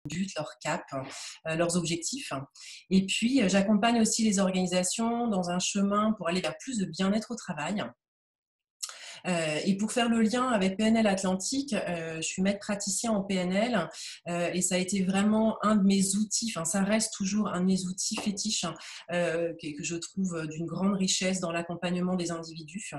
buts, leurs caps, leurs objectifs. Et puis, j'accompagne aussi les organisations dans un chemin pour aller vers plus de bien-être au travail. Et pour faire le lien avec PNL Atlantique, je suis maître praticien en PNL et ça a été vraiment un de mes outils, enfin ça reste toujours un de mes outils fétiches que je trouve d'une grande richesse dans l'accompagnement des individus.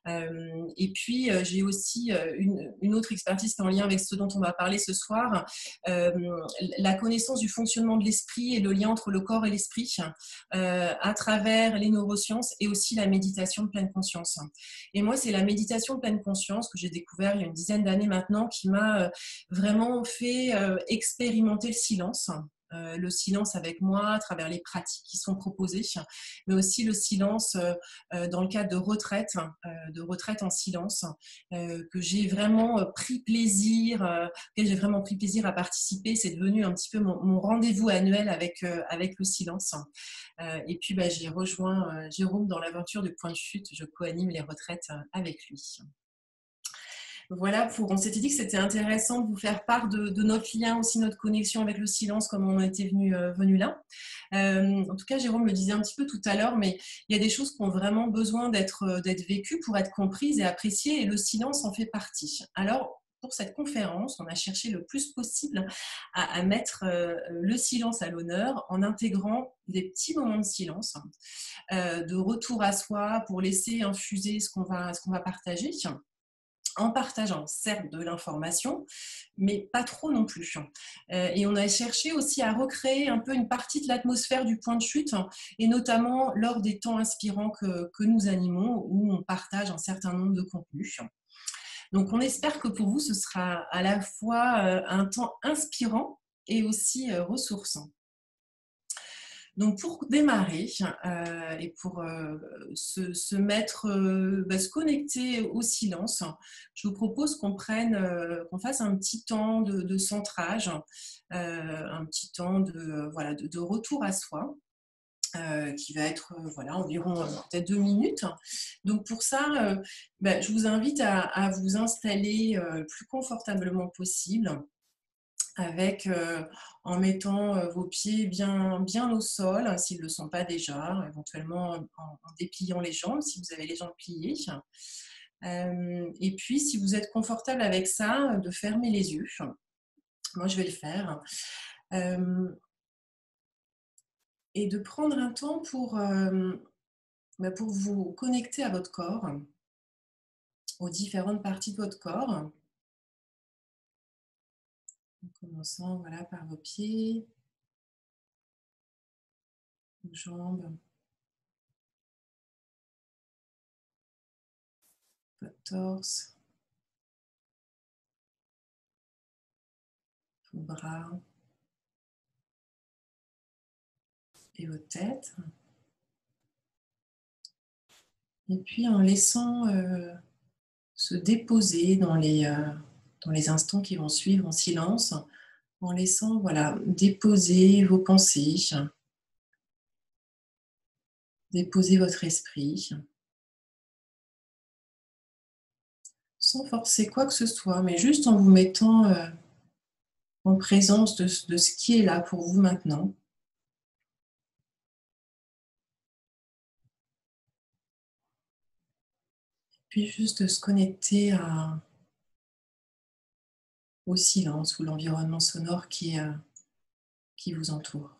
Et puis j'ai aussi une autre expertise qui est en lien avec ce dont on va parler ce soir, la connaissance du fonctionnement de l'esprit et le lien entre le corps et l'esprit à travers les neurosciences et aussi la méditation de pleine conscience. Et moi, c'est la méditation de pleine conscience que j'ai découvert il y a une dizaine d'années maintenant qui m'a vraiment fait expérimenter le silence avec moi à travers les pratiques qui sont proposées, mais aussi le silence dans le cadre de retraite en silence, que j'ai vraiment pris plaisir, auquel j'ai vraiment pris plaisir à participer. C'est devenu un petit peu mon rendez-vous annuel avec le silence. Et puis, j'ai rejoint Jérôme dans l'aventure du Point de Chute. Je co-anime les retraites avec lui. Voilà, on s'était dit que c'était intéressant de vous faire part de notre lien, aussi notre connexion avec le silence, comme on était venu là. En tout cas, Jérôme le disait un petit peu tout à l'heure, mais il y a des choses qui ont vraiment besoin d'être vécues pour être comprises et appréciées, et le silence en fait partie. Alors, pour cette conférence, on a cherché le plus possible à mettre le silence à l'honneur en intégrant des petits moments de silence, de retour à soi pour laisser infuser ce qu'on va partager, en partageant certes de l'information, mais pas trop non plus. Et on a cherché aussi à recréer un peu une partie de l'atmosphère du Point de Chute, et notamment lors des temps inspirants que nous animons, où on partage un certain nombre de contenus. Donc on espère que pour vous, ce sera à la fois un temps inspirant et aussi ressourçant. Donc pour démarrer et pour se mettre, se connecter au silence, je vous propose qu'on fasse un petit temps de centrage, un petit temps de retour à soi. Qui va être environ peut-être 2 minutes. Donc pour ça, je vous invite à vous installer le plus confortablement possible, en mettant vos pieds bien au sol, s'ils ne le sont pas déjà, éventuellement en dépliant les jambes, si vous avez les jambes pliées. Et puis, si vous êtes confortable avec ça, de fermer les yeux. Moi, je vais le faire. Et de prendre un temps pour vous connecter à votre corps, aux différentes parties de votre corps, en commençant par vos pieds, vos jambes, votre torse, vos bras et votre tête. Et puis en laissant se déposer dans les instants qui vont suivre en silence, en laissant déposer vos pensées, déposer votre esprit, sans forcer quoi que ce soit, mais juste en vous mettant en présence de ce qui est là pour vous maintenant. Puis juste de se connecter au silence ou l'environnement sonore qui vous entoure.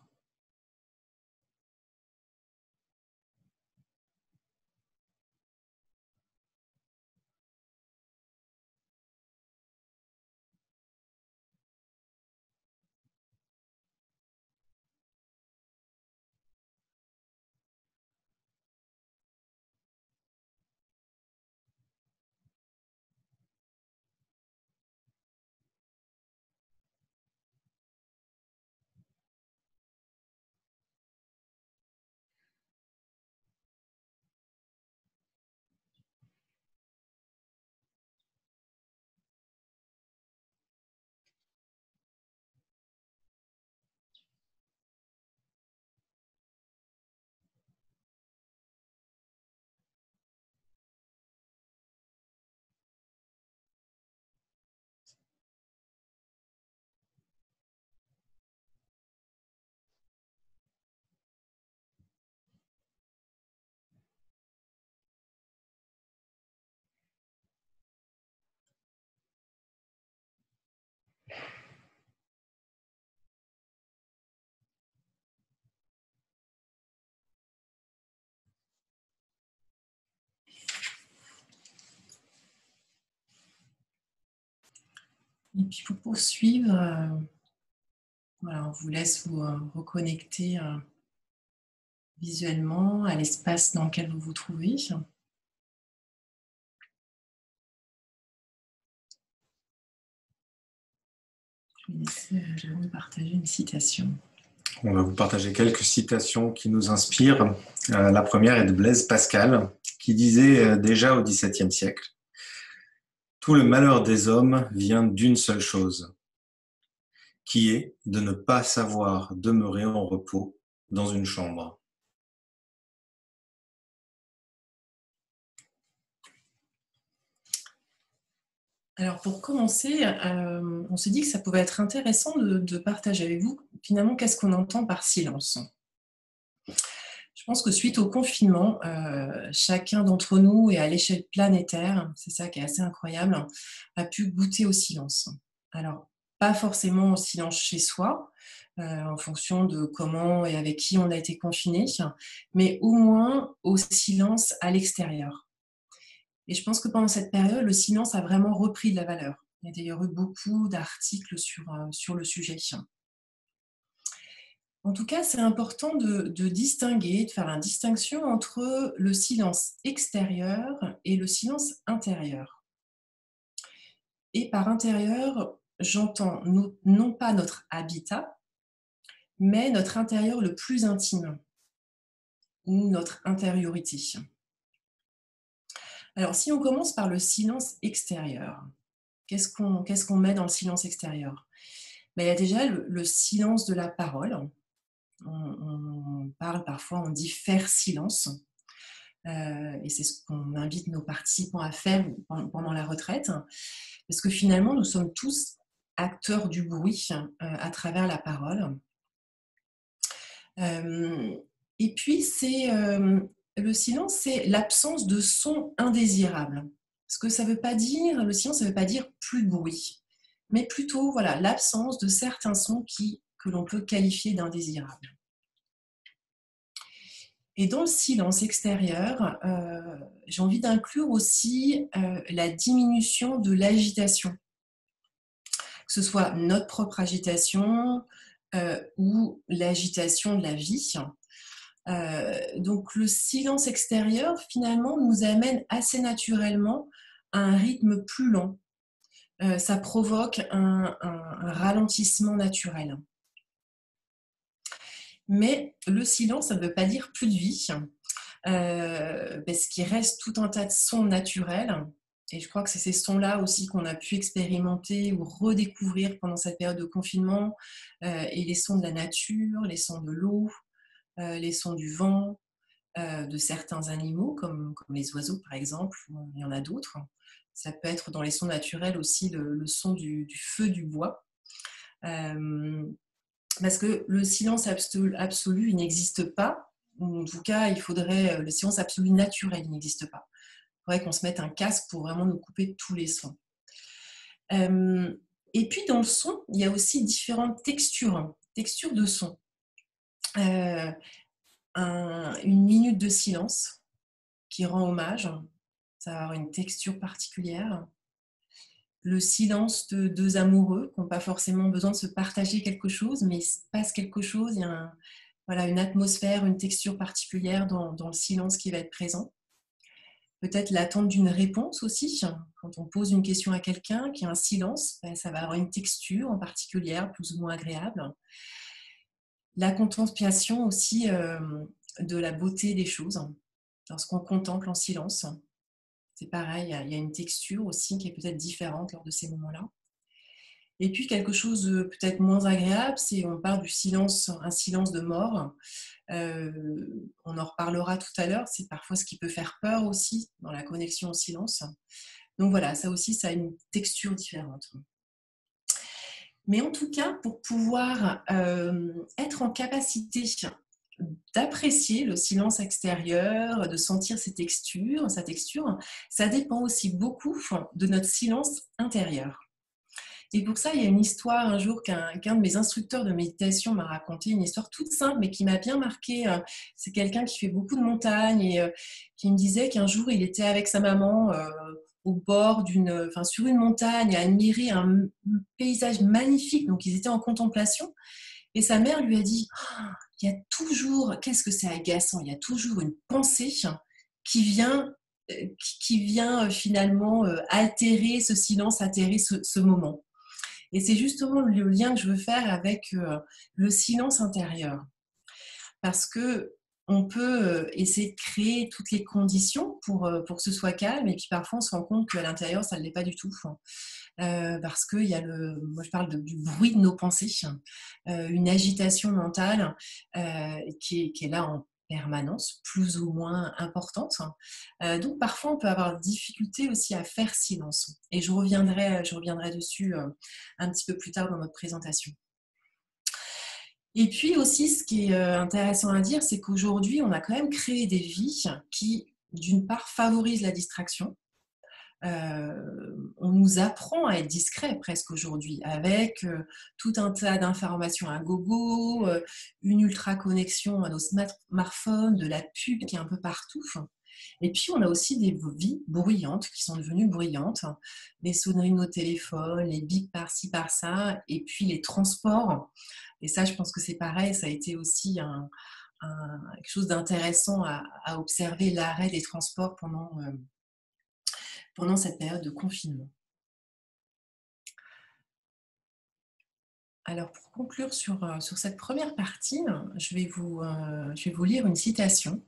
Et puis pour poursuivre, voilà, on vous laisse vous reconnecter visuellement à l'espace dans lequel vous vous trouvez. Je vais laisser Jérôme partager une citation. On va vous partager quelques citations qui nous inspirent. La première est de Blaise Pascal, qui disait déjà au XVIIe siècle: « Tout le malheur des hommes vient d'une seule chose, qui est de ne pas savoir demeurer en repos dans une chambre. » Alors pour commencer, on s'est dit que ça pouvait être intéressant de partager avec vous finalement qu'est-ce qu'on entend par silence. Je pense que suite au confinement, chacun d'entre nous, et à l'échelle planétaire, c'est ça qui est assez incroyable, a pu goûter au silence. Alors, pas forcément au silence chez soi, en fonction de comment et avec qui on a été confiné, mais au moins au silence à l'extérieur. Et je pense que pendant cette période, le silence a vraiment repris de la valeur. Il y a d'ailleurs eu beaucoup d'articles sur le sujet. En tout cas, c'est important de distinguer, de faire la distinction entre le silence extérieur et le silence intérieur. Et par intérieur, j'entends non pas notre habitat, mais notre intérieur le plus intime, ou notre intériorité. Alors, si on commence par le silence extérieur, qu'est-ce qu'on met dans le silence extérieur? Il y a déjà le silence de la parole. On parle parfois, on dit faire silence. Et c'est ce qu'on invite nos participants à faire pendant la retraite. Parce que finalement, nous sommes tous acteurs du bruit à travers la parole. Et puis, le silence, c'est l'absence de son indésirable. Ce que ça veut pas dire, le silence, ça ne veut pas dire plus de bruit, mais plutôt voilà, l'absence de certains sons que l'on peut qualifier d'indésirables. Et dans le silence extérieur, j'ai envie d'inclure aussi la diminution de l'agitation, que ce soit notre propre agitation ou l'agitation de la vie. Donc le silence extérieur, finalement, nous amène assez naturellement à un rythme plus lent. Ça provoque un ralentissement naturel. Mais le silence, ça ne veut pas dire plus de vie, parce qu'il reste tout un tas de sons naturels. Et je crois que c'est ces sons-là aussi qu'on a pu expérimenter ou redécouvrir pendant cette période de confinement. Et les sons de la nature, les sons de l'eau, les sons du vent, de certains animaux, comme les oiseaux par exemple, il y en a d'autres. Ça peut être dans les sons naturels aussi le son du feu du bois. Parce que le silence absolu, il n'existe pas. En tout cas, le silence absolu naturel, il n'existe pas. Il faudrait qu'on se mette un casque pour vraiment nous couper tous les sons. Et puis dans le son, il y a aussi différentes textures de son. Une minute de silence qui rend hommage, ça va avoir une texture particulière. Le silence de deux amoureux qui n'ont pas forcément besoin de se partager quelque chose, mais il se passe quelque chose, il y a une atmosphère, une texture particulière dans le silence qui va être présent. Peut-être l'attente d'une réponse aussi. Quand on pose une question à quelqu'un, qu'il y a un silence, ça va avoir une texture en particulier, plus ou moins agréable. La contemplation aussi de la beauté des choses. Lorsqu'on contemple en silence, c'est pareil, il y a une texture aussi qui est peut-être différente lors de ces moments-là. Et puis quelque chose de peut-être moins agréable, c'est on parle du silence, un silence de mort. On en reparlera tout à l'heure, c'est parfois ce qui peut faire peur aussi dans la connexion au silence. Donc voilà, ça aussi, ça a une texture différente. Mais en tout cas, pour pouvoir être en capacité d'apprécier le silence extérieur, de sentir sa texture, ça dépend aussi beaucoup de notre silence intérieur. Et pour ça, il y a une histoire un jour qu'un de mes instructeurs de méditation m'a raconté, une histoire toute simple mais qui m'a bien marquée. C'est quelqu'un qui fait beaucoup de montagnes et qui me disait qu'un jour, il était avec sa maman au bord sur une montagne, à admirer un paysage magnifique. Donc, ils étaient en contemplation. Et sa mère lui a dit, oh, il y a toujours, qu'est-ce que c'est agaçant, il y a toujours une pensée qui vient, finalement altérer ce silence, altérer ce moment. Et c'est justement le lien que je veux faire avec le silence intérieur. Parce que on peut essayer de créer toutes les conditions pour que ce soit calme, et puis parfois on se rend compte qu'à l'intérieur ça ne l'est pas du tout. Parce qu'il y a moi je parle du bruit de nos pensées, une agitation mentale qui est là en permanence, plus ou moins importante. Donc parfois on peut avoir des difficultés aussi à faire silence. Et je reviendrai dessus un petit peu plus tard dans notre présentation. Et puis aussi, ce qui est intéressant à dire, c'est qu'aujourd'hui, on a quand même créé des vies qui, d'une part, favorisent la distraction. On nous apprend à être discret presque aujourd'hui, avec tout un tas d'informations à gogo, une ultra connexion à nos smartphones, de la pub qui est un peu partout. Et puis, on a aussi des vies bruyantes qui sont devenues bruyantes. Les sonneries de nos téléphones, les bips par-ci, par-ça, et puis les transports. Et ça, je pense que c'est pareil, ça a été aussi quelque chose d'intéressant à observer, l'arrêt des transports pendant cette période de confinement. Alors, pour conclure sur cette première partie, je vais vous lire une citation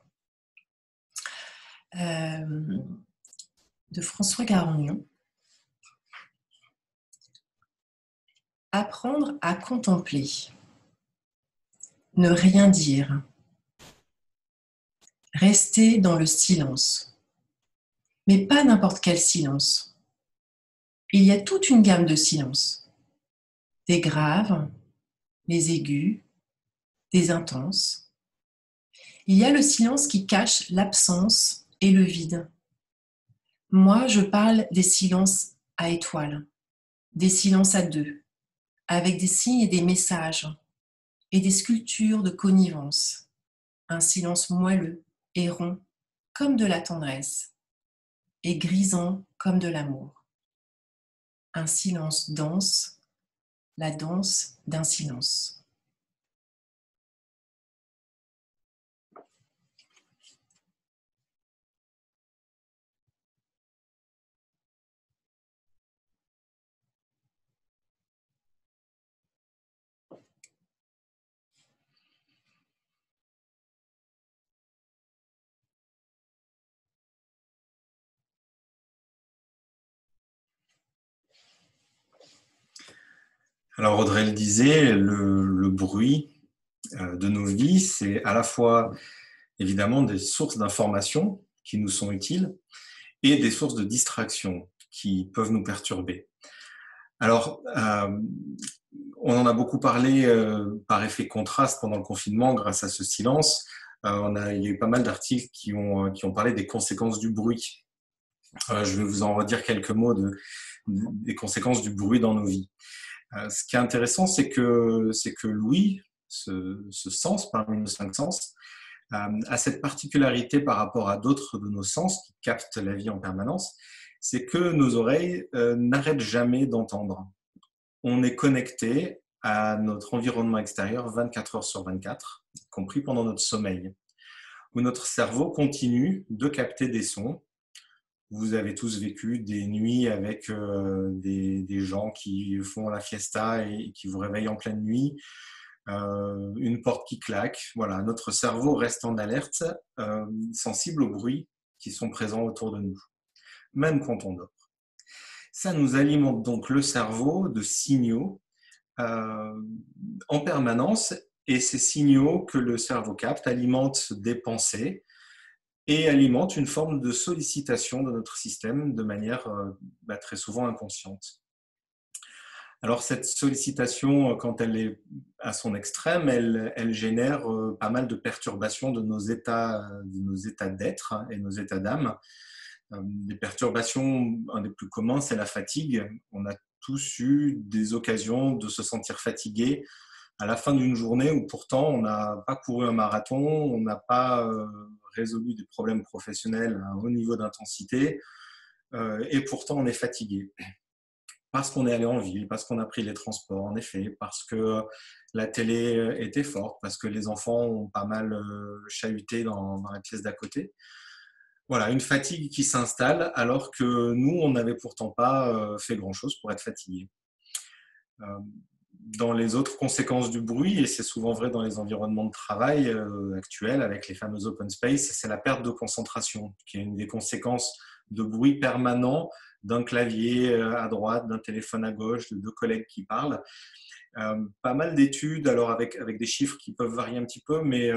de François Garognon. Apprendre à contempler, ne rien dire, rester dans le silence, mais pas n'importe quel silence. Il y a toute une gamme de silences, des graves, des aigus, des intenses. Il y a le silence qui cache l'absence et le vide. Moi, je parle des silences à étoiles, des silences à deux, avec des signes et des messages, et des sculptures de connivence. Un silence moelleux et rond comme de la tendresse, et grisant comme de l'amour. Un silence dense, la danse d'un silence. Alors Audrey le disait, le bruit de nos vies, c'est à la fois évidemment des sources d'informations qui nous sont utiles et des sources de distraction qui peuvent nous perturber. Alors, on en a beaucoup parlé par effet contraste pendant le confinement grâce à ce silence. Il y a eu pas mal d'articles qui ont parlé des conséquences du bruit. Je vais vous en redire quelques mots des conséquences du bruit dans nos vies. Ce qui est intéressant, c'est que l'ouïe, ce sens parmi nos 5 sens, a cette particularité par rapport à d'autres de nos sens qui captent la vie en permanence, c'est que nos oreilles n'arrêtent jamais d'entendre. On est connecté à notre environnement extérieur 24 heures sur 24, y compris pendant notre sommeil, où notre cerveau continue de capter des sons. Vous avez tous vécu des nuits avec des gens qui font la fiesta et qui vous réveillent en pleine nuit, une porte qui claque. Voilà, notre cerveau reste en alerte, sensible aux bruits qui sont présents autour de nous, même quand on dort. Ça nous alimente donc le cerveau de signaux en permanence, et ces signaux que le cerveau capte alimentent des pensées et alimentent une forme de sollicitation de notre système de manière très souvent inconsciente. Alors cette sollicitation, quand elle est à son extrême, elle génère pas mal de perturbations de nos états d'être et nos états d'âme. Les perturbations, un des plus communs, c'est la fatigue. On a tous eu des occasions de se sentir fatigué à la fin d'une journée où pourtant on n'a pas couru un marathon, on n'a pas résolu des problèmes professionnels à un haut niveau d'intensité, et pourtant on est fatigué. Parce qu'on est allé en ville, parce qu'on a pris les transports, en effet, parce que la télé était forte, parce que les enfants ont pas mal chahuté dans la pièce d'à côté. Voilà, une fatigue qui s'installe alors que nous, on n'avait pourtant pas fait grand-chose pour être fatigué. Euh, Dans les autres conséquences du bruit, et c'est souvent vrai dans les environnements de travail actuels avec les fameux open space, c'est la perte de concentration, qui est une des conséquences de bruit permanent d'un clavier à droite, d'un téléphone à gauche, de deux collègues qui parlent. Pas mal d'études, alors avec des chiffres qui peuvent varier un petit peu, mais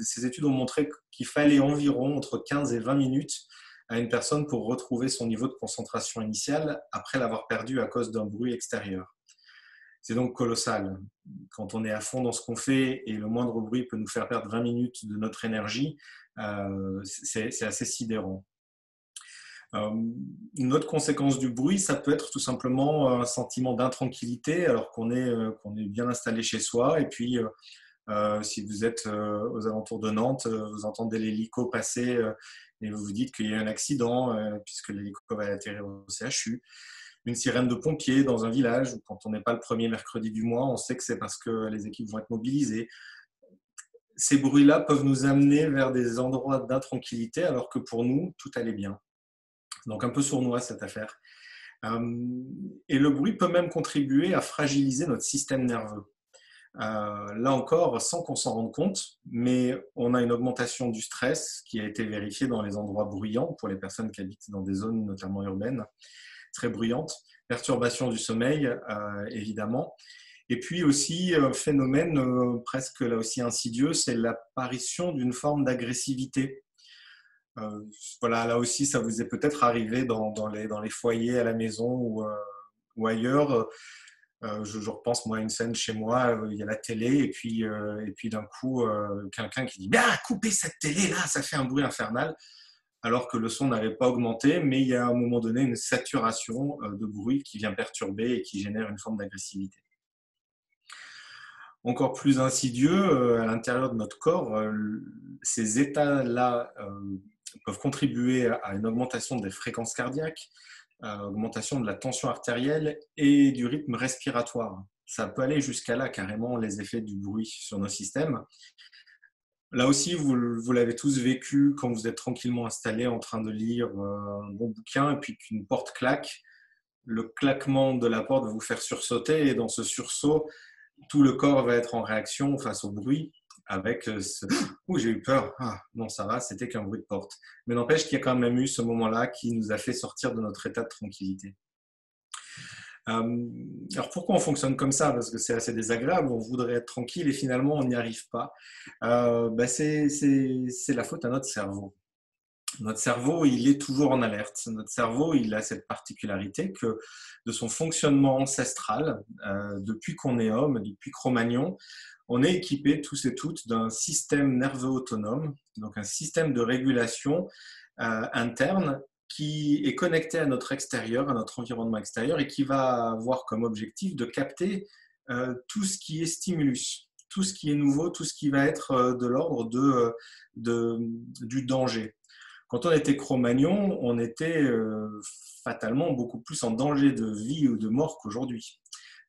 ces études ont montré qu'il fallait environ entre 15 et 20 minutes à une personne pour retrouver son niveau de concentration initial après l'avoir perdu à cause d'un bruit extérieur. C'est donc colossal. Quand on est à fond dans ce qu'on fait et le moindre bruit peut nous faire perdre 20 minutes de notre énergie, c'est assez sidérant. Une autre conséquence du bruit, ça peut être tout simplement un sentiment d'intranquillité alors qu'on est bien installé chez soi. Et puis, si vous êtes aux alentours de Nantes, vous entendez l'hélico passer et vous vous dites qu'il y a un accident puisque l'hélico va atterrir au CHU. Une sirène de pompiers dans un village, ou quand on n'est pas le premier mercredi du mois, on sait que c'est parce que les équipes vont être mobilisées. Ces bruits-là peuvent nous amener vers des endroits d'intranquillité alors que pour nous, tout allait bien. Donc un peu sournois cette affaire. Et le bruit peut même contribuer à fragiliser notre système nerveux. Là encore, sans qu'on s'en rende compte, mais on a une augmentation du stress qui a été vérifiée dans les endroits bruyants pour les personnes qui habitent dans des zones notamment urbaines, très bruyantes. Perturbation du sommeil, évidemment. Et puis aussi, un phénomène presque là aussi insidieux, c'est l'apparition d'une forme d'agressivité. Voilà, là aussi, ça vous est peut-être arrivé dans les foyers à la maison ou ailleurs. Je repense moi à une scène chez moi, il y a la télé et puis d'un coup, quelqu'un qui dit « Bien, coupez cette télé là, ça fait un bruit infernal », alors que le son n'avait pas augmenté, mais il y a à un moment donné une saturation de bruit qui vient perturber et qui génère une forme d'agressivité. Encore plus insidieux, à l'intérieur de notre corps, ces états-là peuvent contribuer à une augmentation des fréquences cardiaques, augmentation de la tension artérielle et du rythme respiratoire. Ça peut aller jusqu'à là, carrément, les effets du bruit sur nos systèmes. Là aussi, vous l'avez tous vécu quand vous êtes tranquillement installé en train de lire un bon bouquin et puis qu'une porte claque. Le claquement de la porte va vous faire sursauter et dans ce sursaut, tout le corps va être en réaction face au bruit avec ce « Ouh, j'ai eu peur, ah, non ça va, c'était qu'un bruit de porte ». Mais n'empêche qu'il y a quand même eu ce moment-là qui nous a fait sortir de notre état de tranquillité. Alors pourquoi on fonctionne comme ça? Parce que c'est assez désagréable, on voudrait être tranquille et finalement on n'y arrive pas. C'est la faute à notre cerveau. Notre cerveau, il est toujours en alerte. Notre cerveau, il a cette particularité que de son fonctionnement ancestral, depuis qu'on est homme, depuis Cro-Magnon, on est équipé tous et toutes d'un système nerveux autonome, donc un système de régulation interne qui est connecté à notre extérieur, à notre environnement extérieur et qui va avoir comme objectif de capter tout ce qui est stimulus, tout ce qui est nouveau, tout ce qui va être de l'ordre du danger. Quand on était Cro-Magnon, on était fatalement beaucoup plus en danger de vie ou de mort qu'aujourd'hui.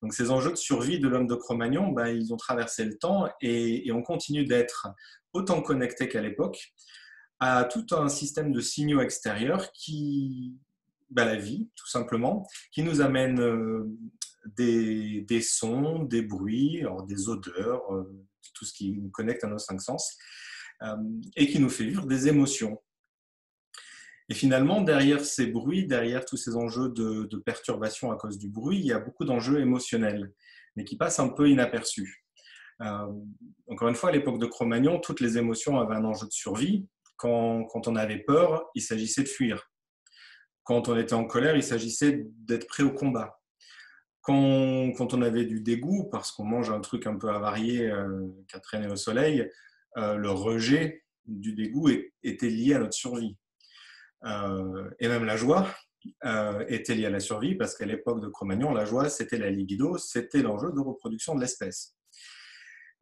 Donc ces enjeux de survie de l'homme de Cro-Magnon, ben, ils ont traversé le temps et on continue d'être autant connectés qu'à l'époque à tout un système de signaux extérieurs qui, ben, la vie tout simplement, qui nous amène des sons, des bruits, alors des odeurs, tout ce qui nous connecte à nos cinq sens et qui nous fait vivre des émotions. Et finalement, derrière ces bruits, derrière tous ces enjeux de perturbation à cause du bruit, il y a beaucoup d'enjeux émotionnels, mais qui passent un peu inaperçus. Encore une fois, à l'époque de Cro-Magnon, toutes les émotions avaient un enjeu de survie. Quand on avait peur, il s'agissait de fuir. Quand on était en colère, il s'agissait d'être prêt au combat. Quand on avait du dégoût, parce qu'on mange un truc un peu avarié qui a traîné au soleil, le rejet du dégoût était lié à notre survie. Et même la joie était liée à la survie parce qu'à l'époque de Cro-Magnon, la joie, c'était la libido, c'était l'enjeu de reproduction de l'espèce.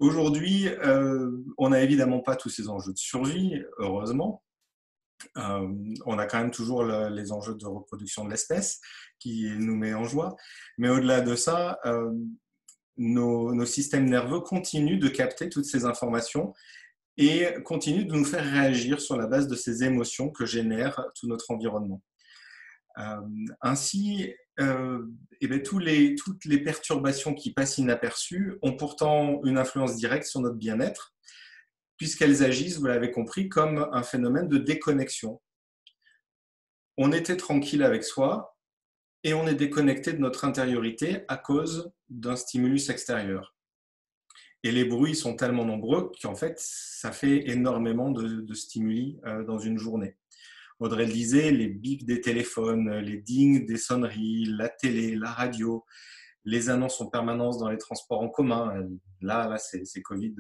Aujourd'hui, on n'a évidemment pas tous ces enjeux de survie, heureusement, On a quand même toujours les enjeux de reproduction de l'espèce qui nous met en joie. Mais au-delà de ça, nos systèmes nerveux continuent de capter toutes ces informations et continuent de nous faire réagir sur la base de ces émotions que génère tout notre environnement. Ainsi, toutes les perturbations qui passent inaperçues ont pourtant une influence directe sur notre bien-être, puisqu'elles agissent, vous l'avez compris, comme un phénomène de déconnexion. On était tranquille avec soi et on est déconnecté de notre intériorité à cause d'un stimulus extérieur. Et les bruits sont tellement nombreux qu'en fait, ça fait énormément de stimuli dans une journée. Audrey le disait, les bips des téléphones, les dings des sonneries, la télé, la radio, les annonces en permanence dans les transports en commun. Là c'est Covid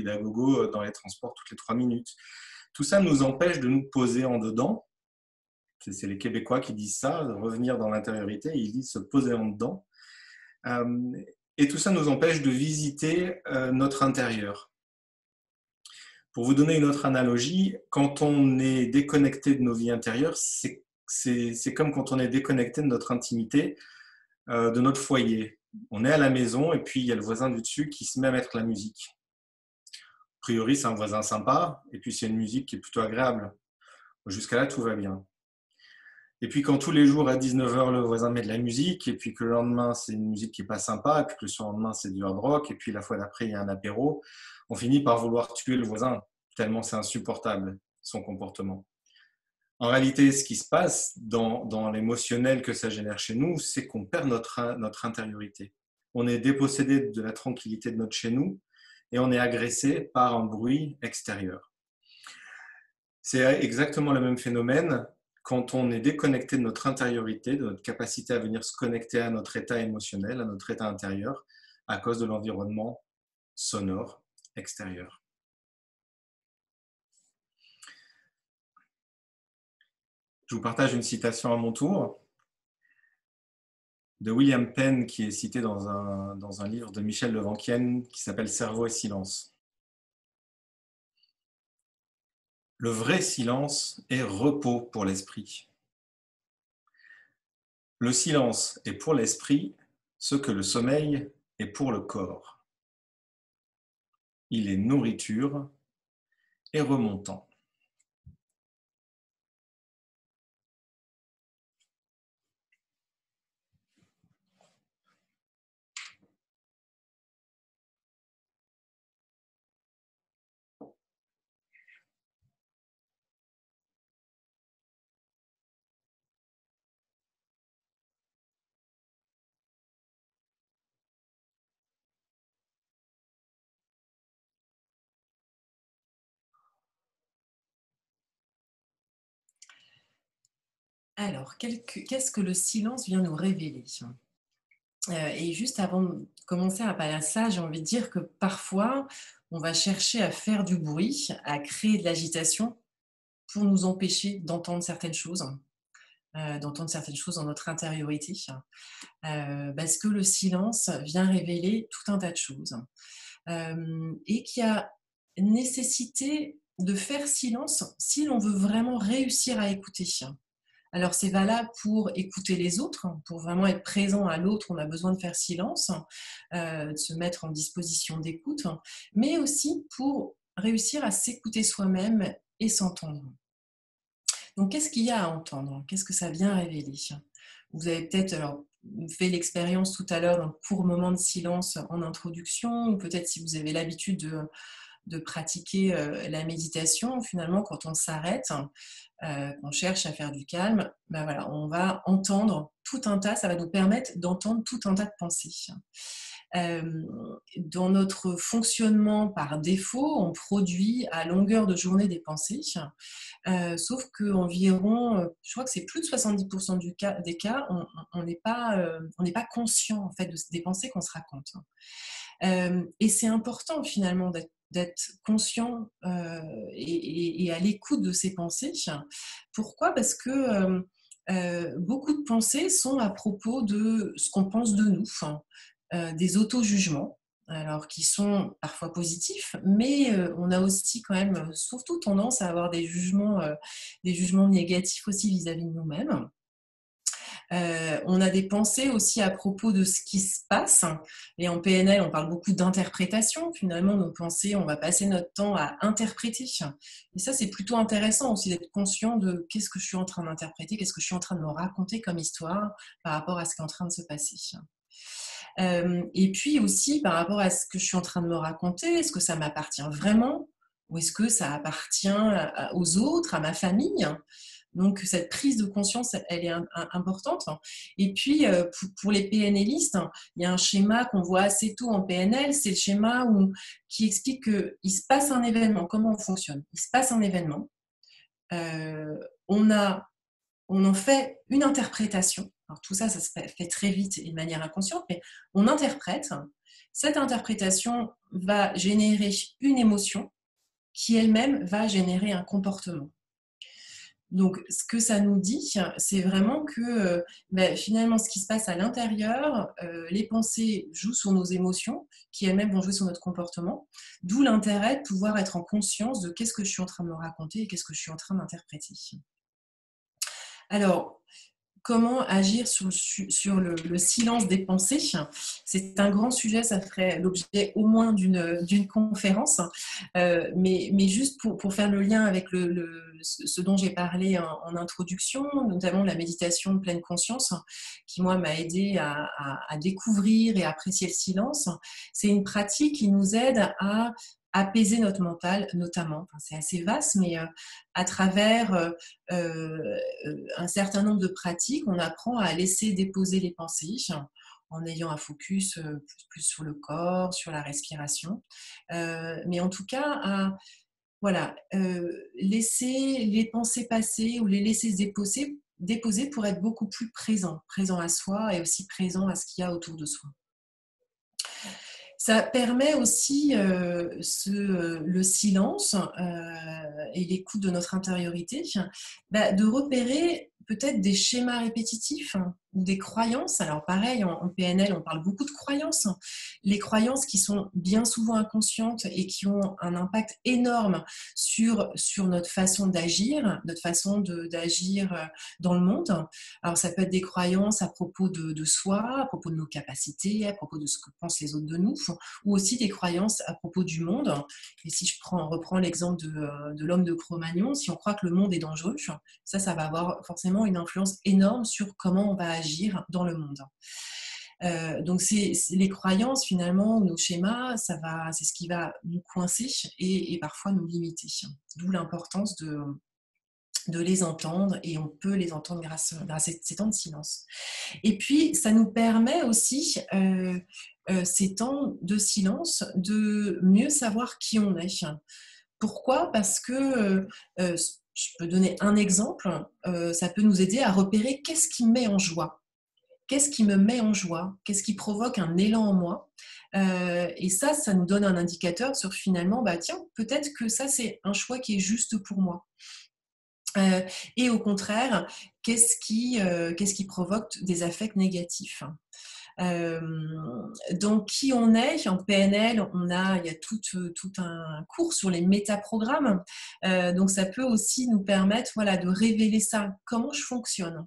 à gogo dans les transports toutes les 3 minutes. Tout ça nous empêche de nous poser en dedans. C'est les Québécois qui disent ça, de revenir dans l'intériorité, ils disent se poser en dedans. Et tout ça nous empêche de visiter notre intérieur. Pour vous donner une autre analogie, quand on est déconnecté de nos vies intérieures, c'est comme quand on est déconnecté de notre intimité, de notre foyer. On est à la maison et puis il y a le voisin du dessus qui se met à mettre la musique. A priori, c'est un voisin sympa et puis c'est une musique qui est plutôt agréable. Jusqu'à là, tout va bien. Et puis quand tous les jours à 19h, le voisin met de la musique, et puis que le lendemain, c'est une musique qui n'est pas sympa, et puis que le surlendemain, c'est du hard rock, et puis la fois d'après, il y a un apéro, on finit par vouloir tuer le voisin, tellement c'est insupportable, son comportement. En réalité, ce qui se passe dans l'émotionnel que ça génère chez nous, c'est qu'on perd notre intériorité. On est dépossédé de la tranquillité de notre chez nous, et on est agressé par un bruit extérieur. C'est exactement le même phénomène quand on est déconnecté de notre intériorité, de notre capacité à venir se connecter à notre état émotionnel, à notre état intérieur, à cause de l'environnement sonore extérieur. Je vous partage une citation à mon tour de William Penn qui est cité dans un livre de Michel Levanquienne qui s'appelle « Cerveau et silence ». Le vrai silence est repos pour l'esprit. Le silence est pour l'esprit ce que le sommeil est pour le corps. Il est nourriture et remontant. Alors, qu'est-ce que le silence vient nous révéler ? Et juste avant de commencer à parler à ça, j'ai envie de dire que parfois, on va chercher à faire du bruit, à créer de l'agitation pour nous empêcher d'entendre certaines choses dans notre intériorité, parce que le silence vient révéler tout un tas de choses, et qu'il y a nécessité de faire silence si l'on veut vraiment réussir à écouter. Alors c'est valable pour écouter les autres, pour vraiment être présent à l'autre, on a besoin de faire silence, de se mettre en disposition d'écoute, mais aussi pour réussir à s'écouter soi-même et s'entendre. Donc qu'est-ce qu'il y a à entendre ? Qu'est-ce que ça vient révéler ? Vous avez peut-être fait l'expérience tout à l'heure d'un court moment de silence en introduction, ou peut-être si vous avez l'habitude de pratiquer la méditation, finalement quand on s'arrête, qu'on cherche à faire du calme, ben voilà, on va entendre tout un tas, ça va nous permettre d'entendre tout un tas de pensées. Dans notre fonctionnement par défaut, on produit à longueur de journée des pensées, sauf qu'environ, je crois que c'est plus de 70% des cas, on n'est pas conscient en fait, des pensées qu'on se raconte. Et c'est important finalement d'être conscient et à l'écoute de ses pensées. Pourquoi ? Parce que beaucoup de pensées sont à propos de ce qu'on pense de nous, des auto-jugements. alors qui sont parfois positifs, mais on a aussi quand même surtout tendance à avoir des jugements négatifs aussi vis-à-vis de nous-mêmes. On a des pensées aussi à propos de ce qui se passe. Et en PNL, on parle beaucoup d'interprétation. Finalement, nos pensées, on va passer notre temps à interpréter. Et ça, c'est plutôt intéressant aussi d'être conscient de qu'est-ce que je suis en train d'interpréter, qu'est-ce que je suis en train de me raconter comme histoire par rapport à ce qui est en train de se passer. Et puis aussi, par rapport à ce que je suis en train de me raconter, est-ce que ça m'appartient vraiment ou est-ce que ça appartient aux autres, à ma famille? Donc, cette prise de conscience, elle est importante. Et puis, pour les PNListes, il y a un schéma qu'on voit assez tôt en PNL, c'est le schéma qui explique qu'il se passe un événement. Comment on fonctionne? Il se passe un événement. On en fait une interprétation. Alors, tout ça, ça se fait très vite et de manière inconsciente, mais on interprète. Cette interprétation va générer une émotion qui elle-même va générer un comportement. Donc, ce que ça nous dit, c'est vraiment que finalement, ce qui se passe à l'intérieur, les pensées jouent sur nos émotions, qui elles-mêmes vont jouer sur notre comportement, d'où l'intérêt de pouvoir être en conscience de qu'est-ce que je suis en train de me raconter et qu'est-ce que je suis en train d'interpréter. Alors, comment agir sur le silence des pensées? C'est un grand sujet, ça ferait l'objet au moins d'une conférence. Mais juste pour faire le lien avec ce dont j'ai parlé en introduction, notamment la méditation de pleine conscience, qui moi m'a aidé à découvrir et à apprécier le silence, c'est une pratique qui nous aide à apaiser notre mental, notamment. Enfin, c'est assez vaste, mais à travers un certain nombre de pratiques, on apprend à laisser déposer les pensées en ayant un focus plus sur le corps, sur la respiration. Mais en tout cas, laisser les pensées passer ou les laisser se déposer pour être beaucoup plus présent à soi et aussi présent à ce qu'il y a autour de soi. Ça permet aussi le silence et l'écoute de notre intériorité, de repérer peut-être des schémas répétitifs ou des croyances. Alors pareil, en PNL, on parle beaucoup de croyances. Les croyances qui sont bien souvent inconscientes et qui ont un impact énorme sur notre façon d'agir, notre façon d'agir dans le monde. Alors ça peut être des croyances à propos de soi, à propos de nos capacités, à propos de ce que pensent les autres de nous, ou aussi des croyances à propos du monde. Et si je reprends l'exemple de l'homme de Cro-Magnon, si on croit que le monde est dangereux, ça va avoir forcément une influence énorme sur comment on va agir dans le monde. Donc c'est les croyances finalement, nos schémas, c'est ce qui va nous coincer et parfois nous limiter. D'où l'importance de les entendre, et on peut les entendre grâce à ces temps de silence. Et puis, ça nous permet aussi, ces temps de silence, de mieux savoir qui on est. Pourquoi ? Parce que, je peux donner un exemple, ça peut nous aider à repérer qu'est-ce qui me met en joie. Qu'est-ce qui me met en joie ? Qu'est-ce qui provoque un élan en moi ? Et ça nous donne un indicateur sur finalement, tiens, peut-être que ça, c'est un choix qui est juste pour moi. Et au contraire, qu'est-ce qui provoque des affects négatifs. Donc, qui on est en PNL, il y a tout un cours sur les métaprogrammes. Donc, ça peut aussi nous permettre de révéler ça. Comment je fonctionne ?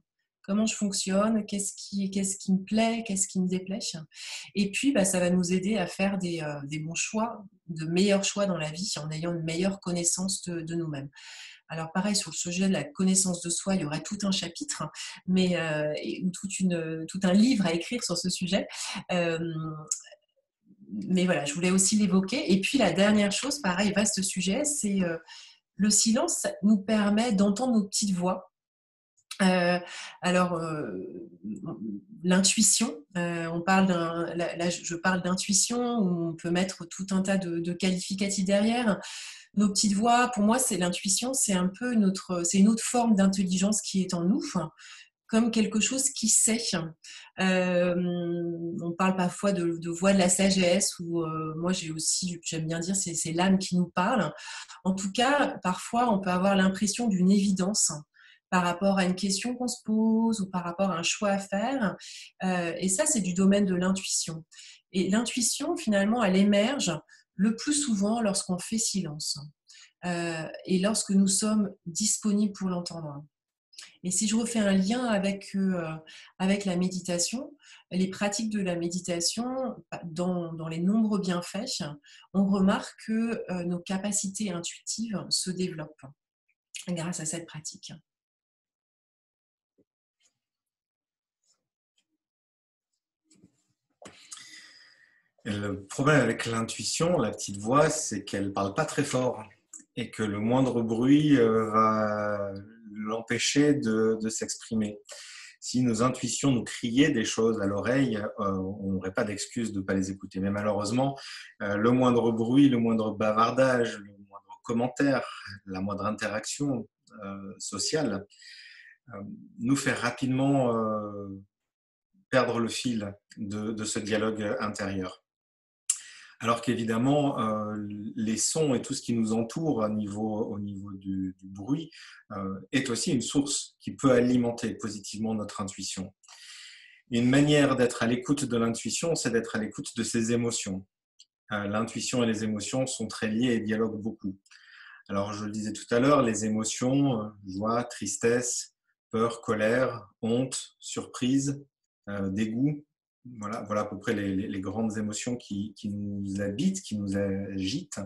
Qu'est-ce qui me plaît, qu'est-ce qui me déplaît. Et puis, ça va nous aider à faire des bons choix, de meilleurs choix dans la vie en ayant une meilleure connaissance de nous-mêmes. Alors pareil, sur le sujet de la connaissance de soi, il y aurait tout un chapitre, mais tout un livre à écrire sur ce sujet. Mais voilà, je voulais aussi l'évoquer. Et puis la dernière chose, pareil, vaste sujet, c'est le silence, ça nous permet d'entendre nos petites voix. L'intuition, je parle d'intuition, où on peut mettre tout un tas de qualificatifs derrière. Nos petites voix, pour moi, c'est l'intuition, c'est un peu une autre forme d'intelligence qui est en nous, comme quelque chose qui sait. On parle parfois de voix de la sagesse, ou moi j'aime bien dire c'est l'âme qui nous parle. En tout cas, parfois on peut avoir l'impression d'une évidence, par rapport à une question qu'on se pose ou par rapport à un choix à faire. Et ça, c'est du domaine de l'intuition. Et l'intuition, finalement, elle émerge le plus souvent lorsqu'on fait silence et lorsque nous sommes disponibles pour l'entendre. Et si je refais un lien avec la méditation, les pratiques de la méditation, dans les nombreux bienfaits, on remarque que nos capacités intuitives se développent grâce à cette pratique. Et le problème avec l'intuition, la petite voix, c'est qu'elle ne parle pas très fort et que le moindre bruit va l'empêcher de s'exprimer. Si nos intuitions nous criaient des choses à l'oreille, on n'aurait pas d'excuse de ne pas les écouter. Mais malheureusement, le moindre bruit, le moindre bavardage, le moindre commentaire, la moindre interaction sociale nous fait rapidement perdre le fil de ce dialogue intérieur. Alors qu'évidemment, les sons et tout ce qui nous entoure au niveau du bruit est aussi une source qui peut alimenter positivement notre intuition. Une manière d'être à l'écoute de l'intuition, c'est d'être à l'écoute de ses émotions. L'intuition et les émotions sont très liées et dialoguent beaucoup. Alors, je le disais tout à l'heure, les émotions, joie, tristesse, peur, colère, honte, surprise, dégoût, voilà à peu près les grandes émotions qui nous habitent, qui nous agitent,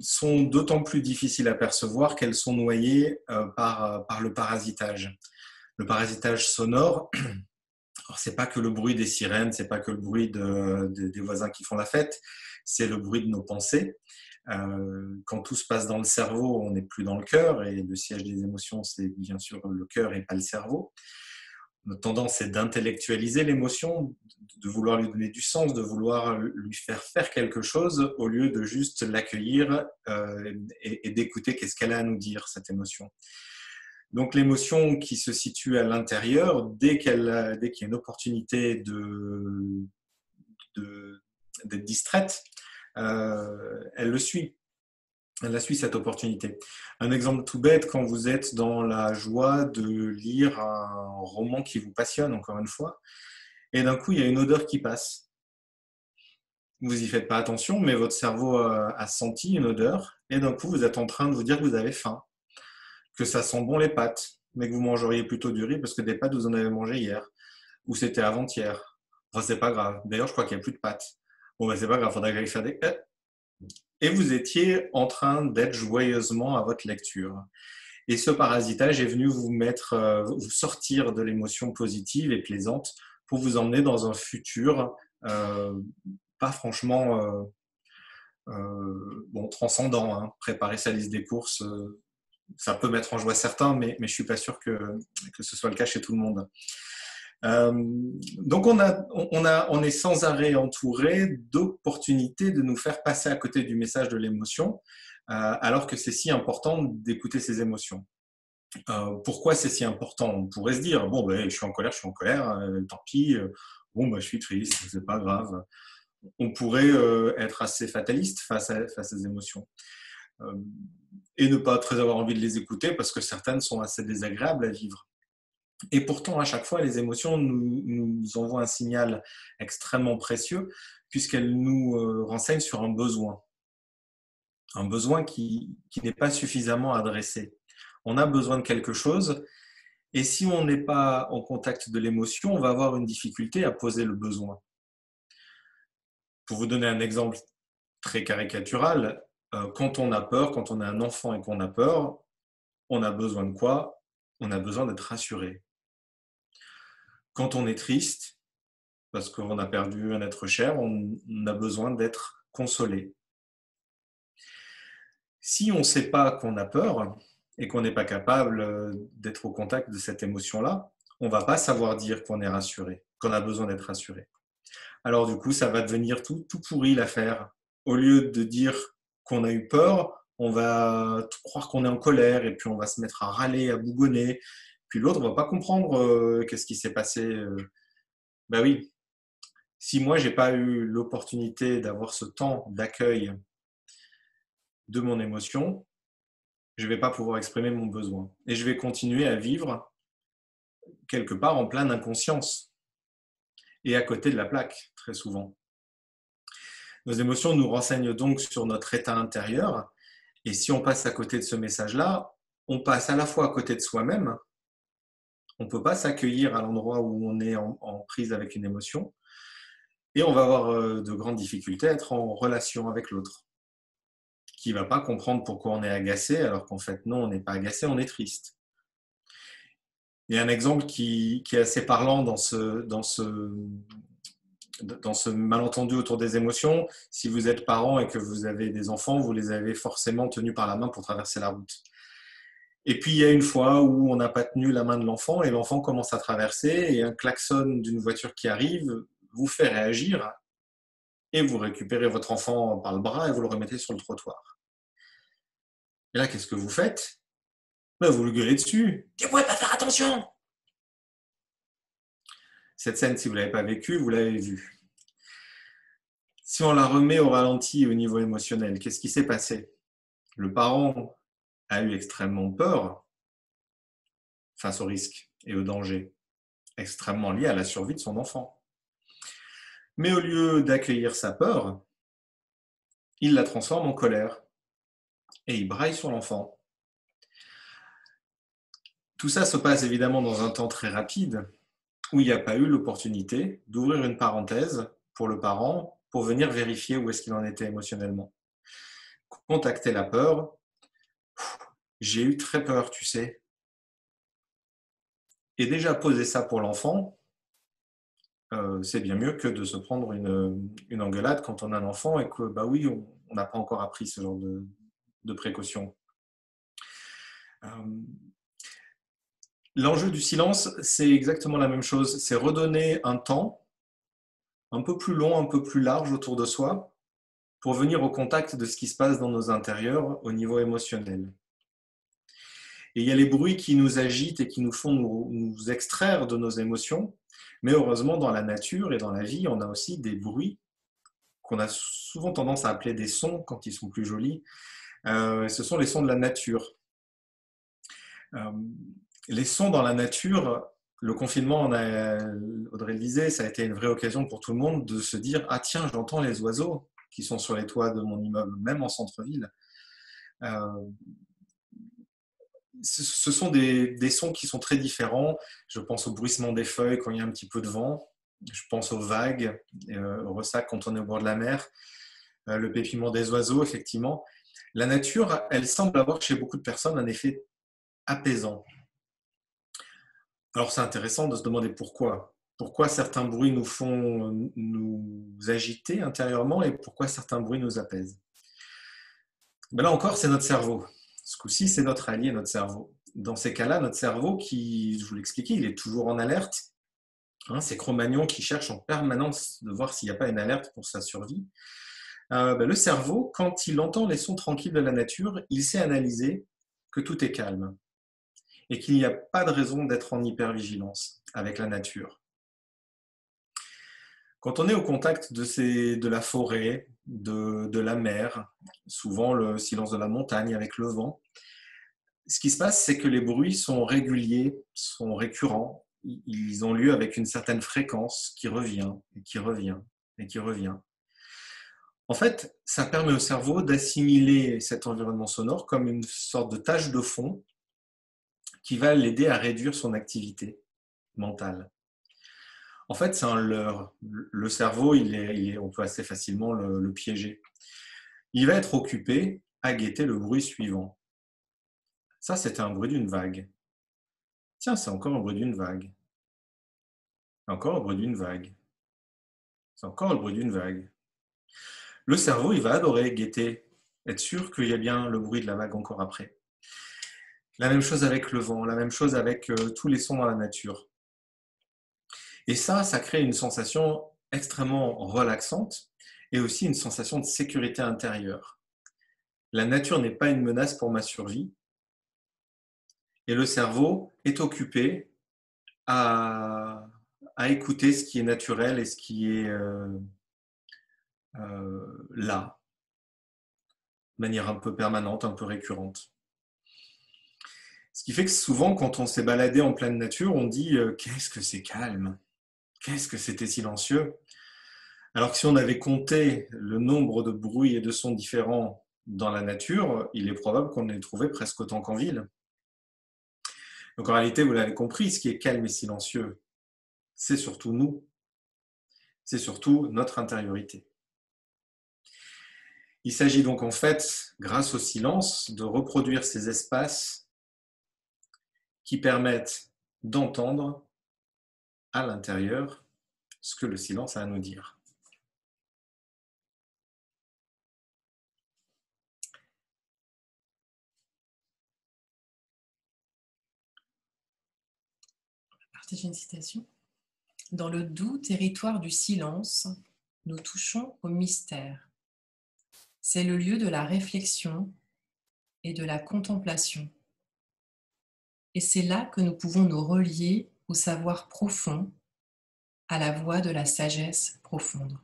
sont d'autant plus difficiles à percevoir qu'elles sont noyées par le parasitage. Le parasitage sonore, alors c'est pas que le bruit des sirènes, c'est pas que le bruit des voisins qui font la fête, c'est le bruit de nos pensées. Quand tout se passe dans le cerveau, on n'est plus dans le cœur, et le siège des émotions, c'est bien sûr le cœur et pas le cerveau. Notre tendance est d'intellectualiser l'émotion, de vouloir lui donner du sens, de vouloir lui faire quelque chose au lieu de juste l'accueillir et d'écouter qu'est-ce qu'elle a à nous dire, cette émotion. Donc l'émotion qui se situe à l'intérieur, dès qu'il y a une opportunité d'être distraite, elle le suit. Elle suit cette opportunité. Un exemple tout bête, quand vous êtes dans la joie de lire un roman qui vous passionne, encore une fois, et d'un coup, il y a une odeur qui passe. Vous n'y faites pas attention, mais votre cerveau a senti une odeur, et d'un coup, vous êtes en train de vous dire que vous avez faim, que ça sent bon les pâtes, mais que vous mangeriez plutôt du riz parce que des pâtes, vous en avez mangé hier, ou c'était avant-hier. Enfin, c'est pas grave. D'ailleurs, je crois qu'il n'y a plus de pâtes. Bon, ben, c'est pas grave, il faudra que j'aille faire des... Et vous étiez en train d'être joyeusement à votre lecture. Et ce parasitage est venu vous sortir de l'émotion positive et plaisante pour vous emmener dans un futur pas franchement transcendant. Hein. Préparer sa liste des courses, ça peut mettre en joie certains, mais je ne suis pas sûr que ce soit le cas chez tout le monde. Donc on est sans arrêt entouré d'opportunités de nous faire passer à côté du message de l'émotion, alors que c'est si important d'écouter ses émotions. Pourquoi c'est si important? On pourrait se dire, bon, ben, je suis en colère, tant pis, je suis triste, c'est pas grave. On pourrait être assez fataliste face à ces émotions et ne pas très avoir envie de les écouter parce que certaines sont assez désagréables à vivre. Et pourtant, à chaque fois, les émotions nous envoient un signal extrêmement précieux puisqu'elles nous renseignent sur un besoin qui n'est pas suffisamment adressé. On a besoin de quelque chose et si on n'est pas en contact de l'émotion, on va avoir une difficulté à poser le besoin. Pour vous donner un exemple très caricatural, quand on a peur, quand on est un enfant et qu'on a peur, on a besoin de quoi? On a besoin d'être rassuré. Quand on est triste, parce qu'on a perdu un être cher, on a besoin d'être consolé. Si on ne sait pas qu'on a peur et qu'on n'est pas capable d'être au contact de cette émotion-là, on ne va pas savoir dire qu'on est rassuré, qu'on a besoin d'être rassuré. Alors du coup, ça va devenir tout pourri l'affaire. Au lieu de dire qu'on a eu peur, on va croire qu'on est en colère et puis on va se mettre à râler, à bougonner. Puis l'autre ne va pas comprendre qu'est-ce qui s'est passé. Ben oui, si moi, je n'ai pas eu l'opportunité d'avoir ce temps d'accueil de mon émotion, je ne vais pas pouvoir exprimer mon besoin. Et je vais continuer à vivre quelque part en pleine inconscience et à côté de la plaque, très souvent. Nos émotions nous renseignent donc sur notre état intérieur. Et si on passe à côté de ce message-là, on passe à la fois à côté de soi-même. On ne peut pas s'accueillir à l'endroit où on est en prise avec une émotion. Et on va avoir de grandes difficultés à être en relation avec l'autre, qui ne va pas comprendre pourquoi on est agacé, alors qu'en fait, non, on n'est pas agacé, on est triste. Il y a un exemple qui est assez parlant dans ce malentendu autour des émotions. Si vous êtes parent et que vous avez des enfants, vous les avez forcément tenus par la main pour traverser la route. Et puis, il y a une fois où on n'a pas tenu la main de l'enfant et l'enfant commence à traverser et un klaxon d'une voiture qui arrive vous fait réagir et vous récupérez votre enfant par le bras et vous le remettez sur le trottoir. Et là, qu'est-ce que vous faites? Vous le gueulez dessus. « Tu ne pouvais pas faire attention !» Cette scène, si vous ne l'avez pas vécue, vous l'avez vue. Si on la remet au ralenti au niveau émotionnel, qu'est-ce qui s'est passé? Le parent a eu extrêmement peur face au risque et au danger, extrêmement lié à la survie de son enfant. Mais au lieu d'accueillir sa peur, il la transforme en colère et il braille sur l'enfant. Tout ça se passe évidemment dans un temps très rapide où il n'y a pas eu l'opportunité d'ouvrir une parenthèse pour le parent pour venir vérifier où est-ce qu'il en était émotionnellement. Contacter la peur. J'ai eu très peur, tu sais. Et déjà poser ça pour l'enfant, c'est bien mieux que de se prendre une engueulade quand on a un enfant et que, bah oui, on n'a pas encore appris ce genre de précautions. L'enjeu du silence, c'est exactement la même chose. C'est redonner un temps un peu plus long, un peu plus large autour de soi pour venir au contact de ce qui se passe dans nos intérieurs au niveau émotionnel. Et il y a les bruits qui nous agitent et qui nous font nous extraire de nos émotions. Mais heureusement, dans la nature et dans la vie, on a aussi des bruits qu'on a souvent tendance à appeler des sons quand ils sont plus jolis. Ce sont les sons de la nature. Les sons dans la nature, le confinement, Audrey le disait, ça a été une vraie occasion pour tout le monde de se dire « Ah tiens, j'entends les oiseaux qui sont sur les toits de mon immeuble, même en centre-ville. » Ce sont des sons qui sont très différents. Je pense au bruissement des feuilles quand il y a un petit peu de vent. Je pense aux vagues, au ressac quand on est au bord de la mer. Le pépiement des oiseaux, effectivement. La nature, elle semble avoir chez beaucoup de personnes un effet apaisant. Alors c'est intéressant de se demander pourquoi. Pourquoi certains bruits nous font nous agiter intérieurement et pourquoi certains bruits nous apaisent. Ben là encore, c'est notre cerveau. Ce coup-ci, c'est notre allié, notre cerveau. Dans ces cas-là, notre cerveau, qui, je vous l'expliquais, il est toujours en alerte. C'est Cro-Magnon qui cherche en permanence de voir s'il n'y a pas une alerte pour sa survie. Le cerveau, quand il entend les sons tranquilles de la nature, il sait analyser que tout est calme et qu'il n'y a pas de raison d'être en hypervigilance avec la nature. Quand on est au contact de la forêt, de la mer, souvent le silence de la montagne avec le vent, ce qui se passe, c'est que les bruits sont réguliers, sont récurrents, ils ont lieu avec une certaine fréquence qui revient et qui revient et qui revient. En fait, ça permet au cerveau d'assimiler cet environnement sonore comme une sorte de tâche de fond qui va l'aider à réduire son activité mentale. En fait, c'est un leurre. Le cerveau, on peut assez facilement le piéger. Il va être occupé à guetter le bruit suivant. Ça, c'était un bruit d'une vague. Tiens, c'est encore un bruit d'une vague. Encore un bruit d'une vague. C'est encore le bruit d'une vague. Le cerveau, il va adorer guetter, être sûr qu'il y a bien le bruit de la vague encore après. La même chose avec le vent, la même chose avec tous les sons dans la nature. Et ça crée une sensation extrêmement relaxante et aussi une sensation de sécurité intérieure. La nature n'est pas une menace pour ma survie et le cerveau est occupé à écouter ce qui est naturel et ce qui est là, de manière un peu permanente, un peu récurrente. Ce qui fait que souvent, quand on s'est baladé en pleine nature, on dit qu'est-ce que c'est calme, qu'est-ce que c'était silencieux. Alors que si on avait compté le nombre de bruits et de sons différents dans la nature, il est probable qu'on ait trouvé presque autant qu'en ville. Donc en réalité, vous l'avez compris, ce qui est calme et silencieux, c'est surtout nous, c'est surtout notre intériorité. Il s'agit donc en fait, grâce au silence, de reproduire ces espaces qui permettent d'entendre à l'intérieur ce que le silence a à nous dire. Partager une citation. Dans le doux territoire du silence, nous touchons au mystère. C'est le lieu de la réflexion et de la contemplation. Et c'est là que nous pouvons nous relier au savoir profond, à la voix de la sagesse profonde.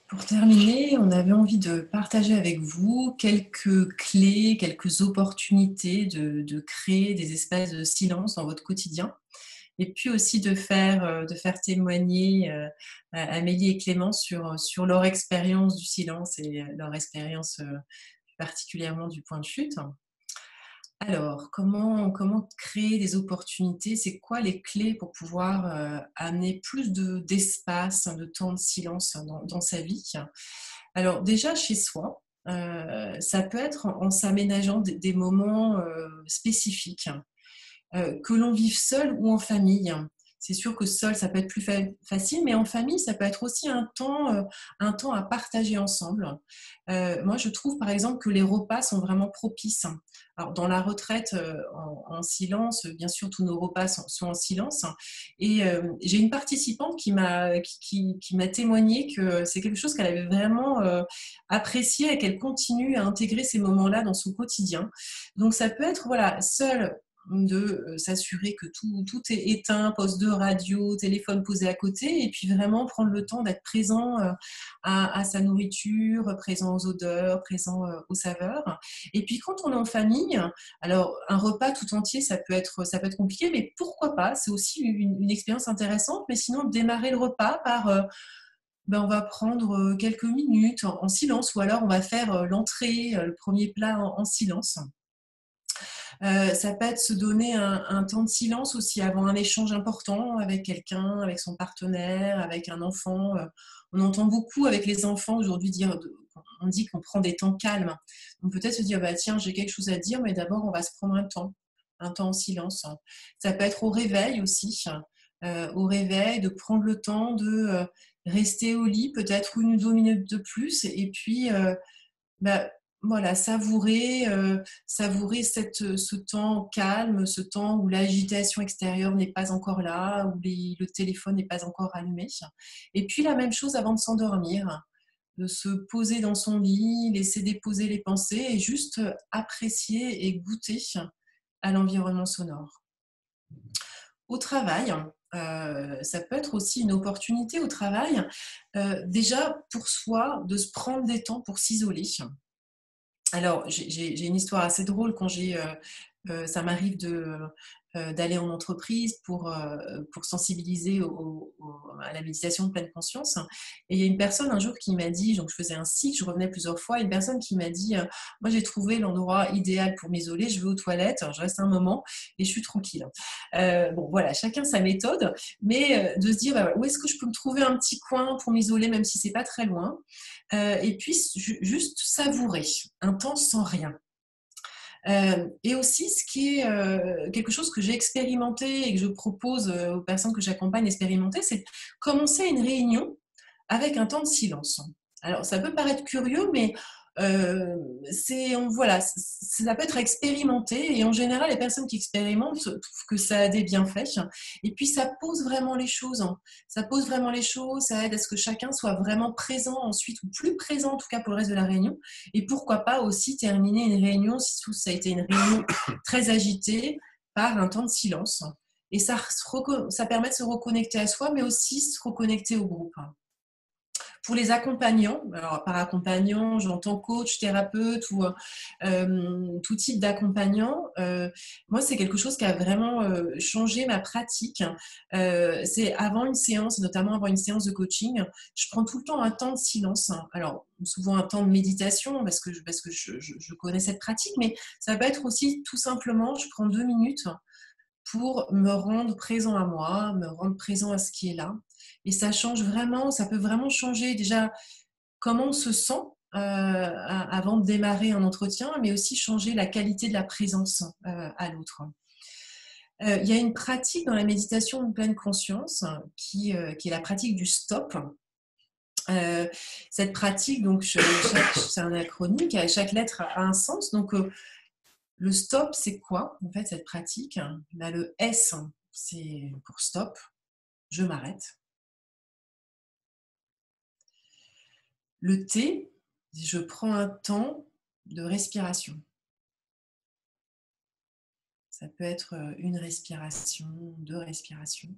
Pour terminer, on avait envie de partager avec vous quelques clés, quelques opportunités de créer des espaces de silence dans votre quotidien. Et puis aussi de faire témoigner Amélie et Clément sur leur expérience du silence et leur expérience particulièrement du point de chute. Alors, comment créer des opportunités? C'est quoi les clés pour pouvoir amener plus d'espace, de temps de silence dans sa vie? Alors déjà, chez soi, ça peut être en s'aménageant des moments spécifiques, que l'on vive seul ou en famille. C'est sûr que seul, ça peut être plus facile, mais en famille, ça peut être aussi un temps à partager ensemble. Moi, je trouve par exemple que les repas sont vraiment propices. Alors, dans la retraite, en silence, bien sûr, tous nos repas sont en silence. Et j'ai une participante qui m'a témoigné que c'est quelque chose qu'elle avait vraiment apprécié et qu'elle continue à intégrer ces moments-là dans son quotidien. Donc, ça peut être, voilà, seul, de s'assurer que tout est éteint, poste de radio, téléphone posé à côté, et puis vraiment prendre le temps d'être présent à sa nourriture, présent aux odeurs, présent aux saveurs. Et puis quand on est en famille, alors un repas tout entier, ça peut être compliqué, mais pourquoi pas? C'est aussi une expérience intéressante, mais sinon démarrer le repas par on va prendre quelques minutes en silence, ou alors on va faire l'entrée, le premier plat en silence. Ça peut être se donner un temps de silence aussi avant un échange important avec quelqu'un, avec son partenaire, avec un enfant. On entend beaucoup avec les enfants aujourd'hui on dit qu'on prend des temps calmes. Donc peut-être se dire, tiens, j'ai quelque chose à dire, mais d'abord on va se prendre un temps en silence. Ça peut être au réveil aussi, au réveil, de prendre le temps de rester au lit, peut-être 1 ou 2 minutes de plus, et puis voilà, savourer ce temps calme, ce temps où l'agitation extérieure n'est pas encore là, où le téléphone n'est pas encore allumé. Et puis la même chose avant de s'endormir, de se poser dans son lit, laisser déposer les pensées et juste apprécier et goûter à l'environnement sonore. Au travail, ça peut être aussi une opportunité au travail, déjà pour soi, de se prendre des temps pour s'isoler. Alors, j'ai une histoire assez drôle quand ça m'arrive d'aller en entreprise pour sensibiliser à la méditation de pleine conscience. Et il y a une personne un jour qui m'a dit, donc je faisais un cycle, je revenais plusieurs fois, une personne qui m'a dit moi j'ai trouvé l'endroit idéal pour m'isoler, je vais aux toilettes, je reste un moment et je suis tranquille. Bon voilà, chacun sa méthode, mais de se dire où est-ce que je peux me trouver un petit coin pour m'isoler, même si c'est pas très loin, et puis juste savourer un temps sans rien. Et aussi, ce qui est quelque chose que j'ai expérimenté et que je propose aux personnes que j'accompagne d'expérimenter, c'est de commencer une réunion avec un temps de silence. Alors, ça peut paraître curieux, mais voilà, ça peut être expérimenté. Et en général, les personnes qui expérimentent trouvent que ça a des bienfaits. Et puis, ça pose vraiment les choses. Ça pose vraiment les choses. Ça aide à ce que chacun soit vraiment présent ensuite, ou plus présent en tout cas pour le reste de la réunion. Et pourquoi pas aussi terminer une réunion, si ça a été une réunion très agitée, par un temps de silence. Et ça permet de se reconnecter à soi, mais aussi se reconnecter au groupe. Pour les accompagnants, alors par accompagnant, j'entends coach, thérapeute ou tout type d'accompagnant, moi c'est quelque chose qui a vraiment changé ma pratique. C'est avant une séance, notamment avant une séance de coaching, je prends tout le temps un temps de silence. Alors souvent un temps de méditation parce que je connais cette pratique, mais ça peut être aussi tout simplement, je prends 2 minutes pour me rendre présent à moi, me rendre présent à ce qui est là. Et ça change vraiment, ça peut vraiment changer déjà comment on se sent avant de démarrer un entretien, mais aussi changer la qualité de la présence à l'autre. Il y a une pratique dans la méditation de pleine conscience qui est la pratique du stop. Cette pratique, donc, c'est un acronyme, chaque lettre a un sens. Donc, le stop, c'est quoi en fait cette pratique? Là, le S, c'est pour stop, je m'arrête. Le T, je prends un temps de respiration. Ça peut être une respiration, 2 respirations.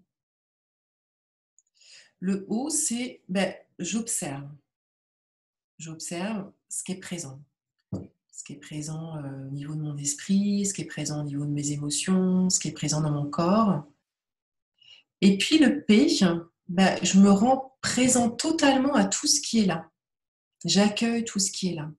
Le O, c'est j'observe. J'observe ce qui est présent. Ce qui est présent au niveau de mon esprit, ce qui est présent au niveau de mes émotions, ce qui est présent dans mon corps. Et puis le P, je me rends présent totalement à tout ce qui est là. J'accueille tout ce qui est là.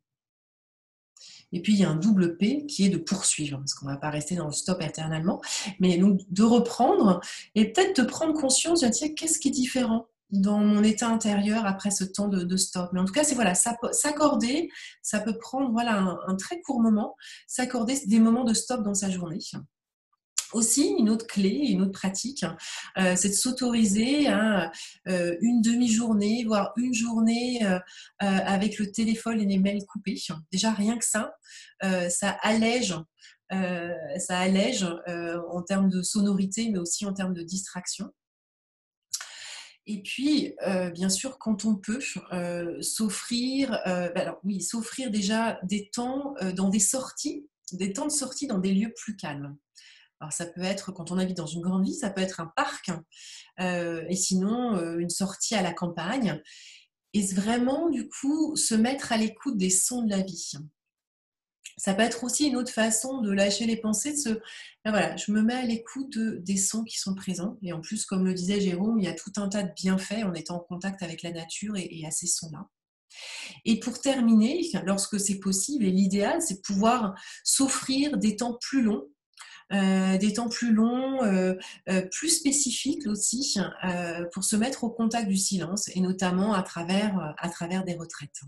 Et puis, il y a un double P qui est de poursuivre, parce qu'on ne va pas rester dans le stop éternellement, mais donc de reprendre et peut-être de prendre conscience de tiens, qu'est-ce qui est différent dans mon état intérieur après ce temps de stop. Mais en tout cas, c'est voilà, s'accorder, ça peut prendre voilà, un très court moment, s'accorder des moments de stop dans sa journée. Aussi, une autre clé, une autre pratique, c'est de s'autoriser à une demi-journée, voire une journée avec le téléphone et les mails coupés. Déjà, rien que ça, ça allège en termes de sonorité, mais aussi en termes de distraction. Et puis, bien sûr, quand on peut, s'offrir déjà des temps dans des temps de sortie dans des lieux plus calmes. Alors, ça peut être, quand on habite dans une grande ville, ça peut être un parc, et sinon, une sortie à la campagne. Et vraiment, du coup, se mettre à l'écoute des sons de la vie. Ça peut être aussi une autre façon de lâcher les pensées, voilà, je me mets à l'écoute des sons qui sont présents. Et en plus, comme le disait Jérôme, il y a tout un tas de bienfaits en étant en contact avec la nature et à ces sons-là. Et pour terminer, lorsque c'est possible, et l'idéal, c'est de pouvoir s'offrir des temps plus longs, plus spécifiques aussi, pour se mettre au contact du silence, et notamment à travers des retraites.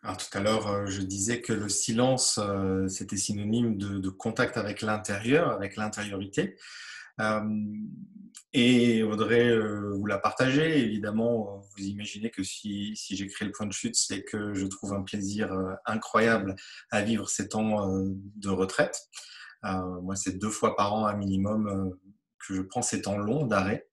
Alors, tout à l'heure, je disais que le silence, c'était synonyme de contact avec l'intérieur, avec l'intériorité. Et Audrey, vous la partagez. Évidemment, vous imaginez que si j'ai créé le point de chute, c'est que je trouve un plaisir incroyable à vivre ces temps de retraite. Moi, c'est 2 fois par an un minimum que je prends ces temps longs d'arrêt.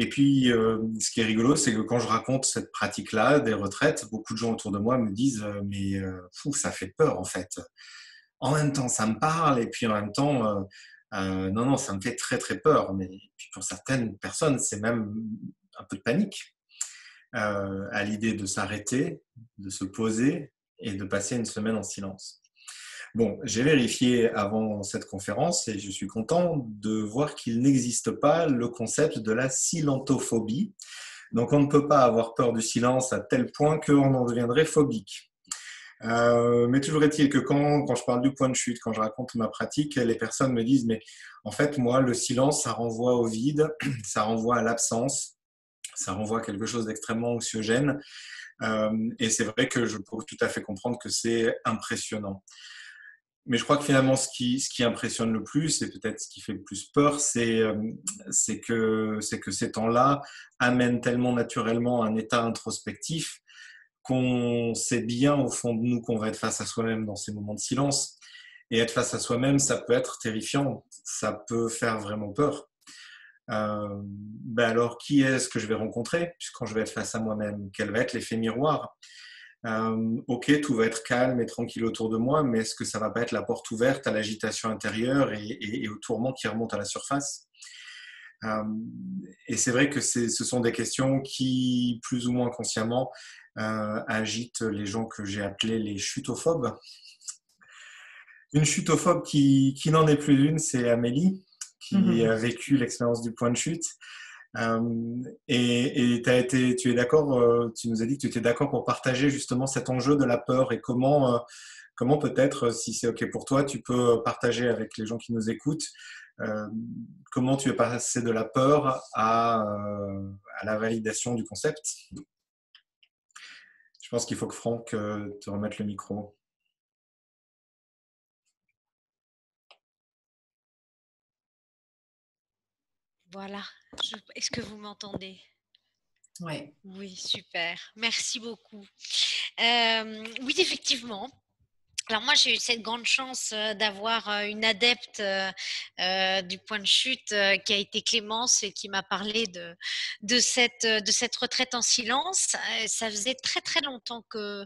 Et puis, ce qui est rigolo, c'est que quand je raconte cette pratique-là, des retraites, beaucoup de gens autour de moi me disent mais ça fait peur en fait. En même temps, ça me parle, et puis en même temps, non, ça me fait très très peur. Mais puis pour certaines personnes, c'est même un peu de panique à l'idée de s'arrêter, de se poser et de passer une semaine en silence. Bon, j'ai vérifié avant cette conférence et je suis content de voir qu'il n'existe pas le concept de la silentophobie. Donc, on ne peut pas avoir peur du silence à tel point qu'on en deviendrait phobique. Mais toujours est-il que quand je parle du point de chute, quand je raconte ma pratique, les personnes me disent mais en fait, moi, le silence, ça renvoie au vide, ça renvoie à l'absence, Ça renvoie à quelque chose d'extrêmement anxiogène. Et c'est vrai que je peux tout à fait comprendre que c'est impressionnant. Mais je crois que finalement, ce qui impressionne le plus, et peut-être ce qui fait le plus peur, c'est que ces temps-là amènent tellement naturellement un état introspectif qu'on sait bien au fond de nous qu'on va être face à soi-même dans ces moments de silence. Et être face à soi-même, ça peut être terrifiant, ça peut faire vraiment peur. Ben alors, qui est-ce que je vais rencontrer quand je vais être face à moi-même? Quel va être l'effet miroir? Ok, tout va être calme et tranquille autour de moi, mais est-ce que ça va pas être la porte ouverte à l'agitation intérieure et au tourment qui remonte à la surface? euh, et c'est vrai que ce sont des questions qui, plus ou moins consciemment, agitent les gens que j'ai appelés les chutophobes. Une chutophobe qui n'en est plus une, c'est Amélie, qui a vécu l'expérience du point de chute. Et tu es d'accord, tu nous as dit que tu étais d'accord pour partager justement cet enjeu de la peur et comment peut-être, si c'est OK pour toi, tu peux partager avec les gens qui nous écoutent, euh, comment tu es passé de la peur à la validation du concept. Je pense qu'il faut que Franck te remette le micro. Voilà. Est-ce que vous m'entendez? Ouais. Oui, super. Merci beaucoup. Oui, effectivement. Alors moi, j'ai eu cette grande chance d'avoir une adepte du point de chute qui a été Clémence et qui m'a parlé de cette retraite en silence. Ça faisait très très longtemps que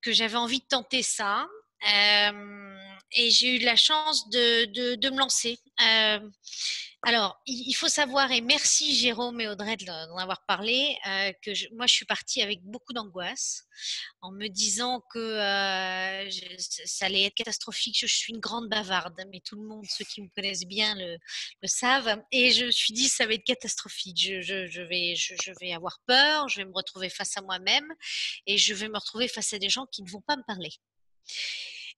j'avais envie de tenter ça. Et j'ai eu la chance de me lancer. Alors, il faut savoir, et merci Jérôme et Audrey d'en avoir parlé, moi je suis partie avec beaucoup d'angoisse en me disant que ça allait être catastrophique. Je suis une grande bavarde, mais tout le monde, ceux qui me connaissent bien, le savent. Et je me suis dit, ça va être catastrophique. Je vais avoir peur, je vais me retrouver face à moi-même et je vais me retrouver face à des gens qui ne vont pas me parler.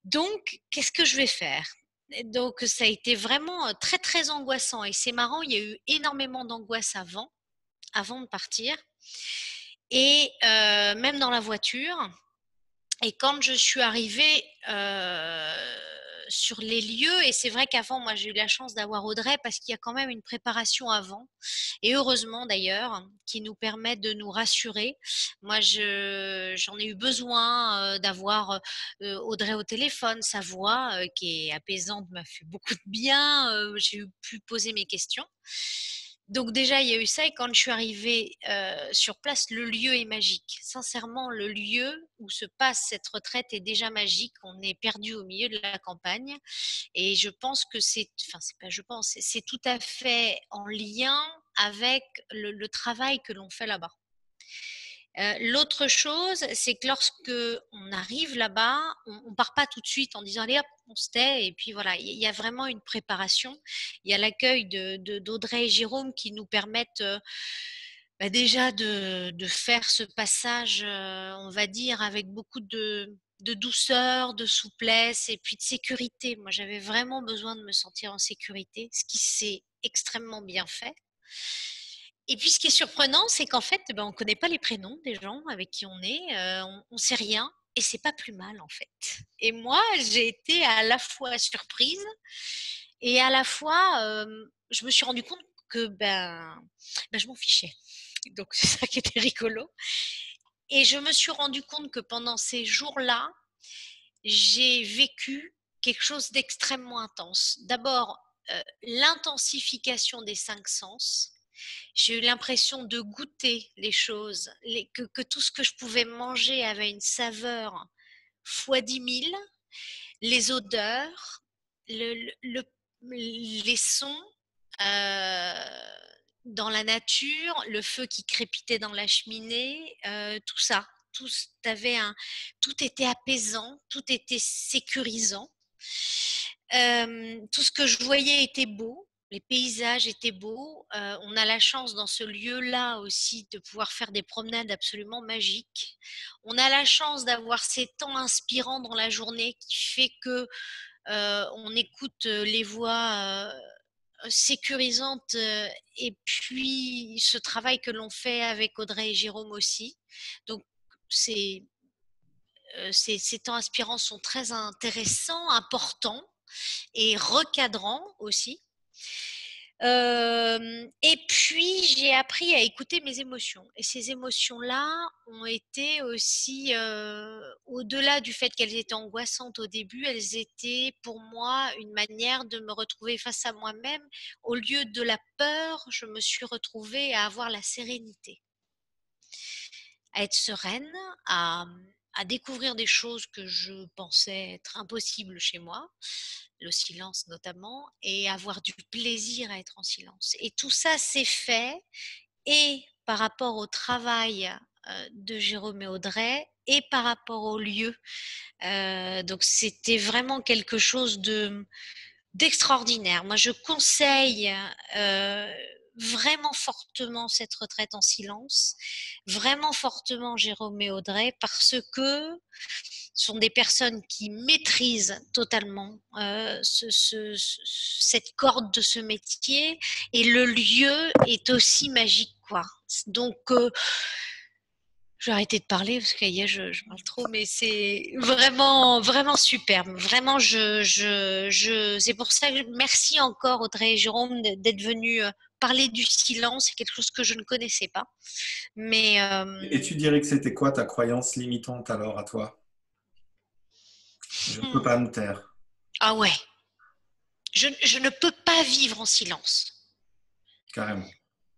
Donc, qu'est-ce que je vais faire? Donc, ça a été vraiment très, très angoissant. Et c'est marrant, il y a eu énormément d'angoisse avant de partir. Et même dans la voiture. Et quand je suis arrivée sur les lieux, et c'est vrai qu'avant, moi, j'ai eu la chance d'avoir Audrey parce qu'il y a quand même une préparation avant, et heureusement d'ailleurs, qui nous permet de nous rassurer. Moi, j'en ai eu besoin d'avoir Audrey au téléphone, sa voix qui est apaisante m'a fait beaucoup de bien. J'ai pu poser mes questions. Donc déjà, il y a eu ça et quand je suis arrivée sur place, le lieu est magique. Sincèrement, le lieu où se passe cette retraite est déjà magique. On est perdu au milieu de la campagne et je pense que c'est tout à fait en lien avec le travail que l'on fait là-bas. L'autre chose, c'est que lorsque on arrive là-bas, on part pas tout de suite en disant allez hop, on se tait et puis voilà. Il y a vraiment une préparation. Il y a l'accueil d'Audrey et Jérôme qui nous permettent déjà de faire ce passage, on va dire, avec beaucoup de douceur, de souplesse et puis de sécurité. Moi, j'avais vraiment besoin de me sentir en sécurité, ce qui s'est extrêmement bien fait. Et puis, ce qui est surprenant, c'est qu'en fait, on ne connaît pas les prénoms des gens avec qui on est, on ne sait rien, et c'est pas plus mal en fait. Et moi, j'ai été à la fois surprise et à la fois, je me suis rendu compte que je m'en fichais. Donc, c'est ça qui était rigolo. Et je me suis rendu compte que pendant ces jours-là, j'ai vécu quelque chose d'extrêmement intense. D'abord, l'intensification des 5 sens. J'ai eu l'impression de goûter les choses, que tout ce que je pouvais manger avait une saveur fois 10 000, les odeurs, les sons dans la nature, le feu qui crépitait dans la cheminée, tout ça. Tout était apaisant, tout était sécurisant. Tout ce que je voyais était beau, les paysages étaient beaux. On a la chance dans ce lieu-là aussi de pouvoir faire des promenades absolument magiques. On a la chance d'avoir ces temps inspirants dans la journée qui fait que on écoute les voix sécurisante et puis ce travail que l'on fait avec Audrey et Jérôme aussi. Donc ces temps inspirants sont très intéressants, importants et recadrant aussi. Et puis j'ai appris à écouter mes émotions. Et ces émotions-là ont été aussi, au-delà du fait qu'elles étaient angoissantes au début, elles étaient pour moi une manière de me retrouver face à moi-même. Au lieu de la peur, je me suis retrouvée à avoir la sérénité, à être sereine, à découvrir des choses que je pensais être impossibles chez moi, le silence notamment, et avoir du plaisir à être en silence. Et tout ça s'est fait et par rapport au travail de Jérôme et Audrey et par rapport au lieu. Donc c'était vraiment quelque chose d'extraordinaire. Moi, je conseille vraiment fortement cette retraite en silence, vraiment fortement Jérôme et Audrey, parce que ce sont des personnes qui maîtrisent totalement cette corde de ce métier et le lieu est aussi magique, quoi. Donc, je vais arrêter de parler parce que je parle trop, mais c'est vraiment, vraiment superbe. Vraiment, c'est pour ça que merci encore Audrey et Jérôme d'être venus parler du silence. C'est quelque chose que je ne connaissais pas. Mais Et tu dirais que c'était quoi ta croyance limitante alors à toi? Je ne peux pas me taire, ah ouais, je ne peux pas vivre en silence. carrément.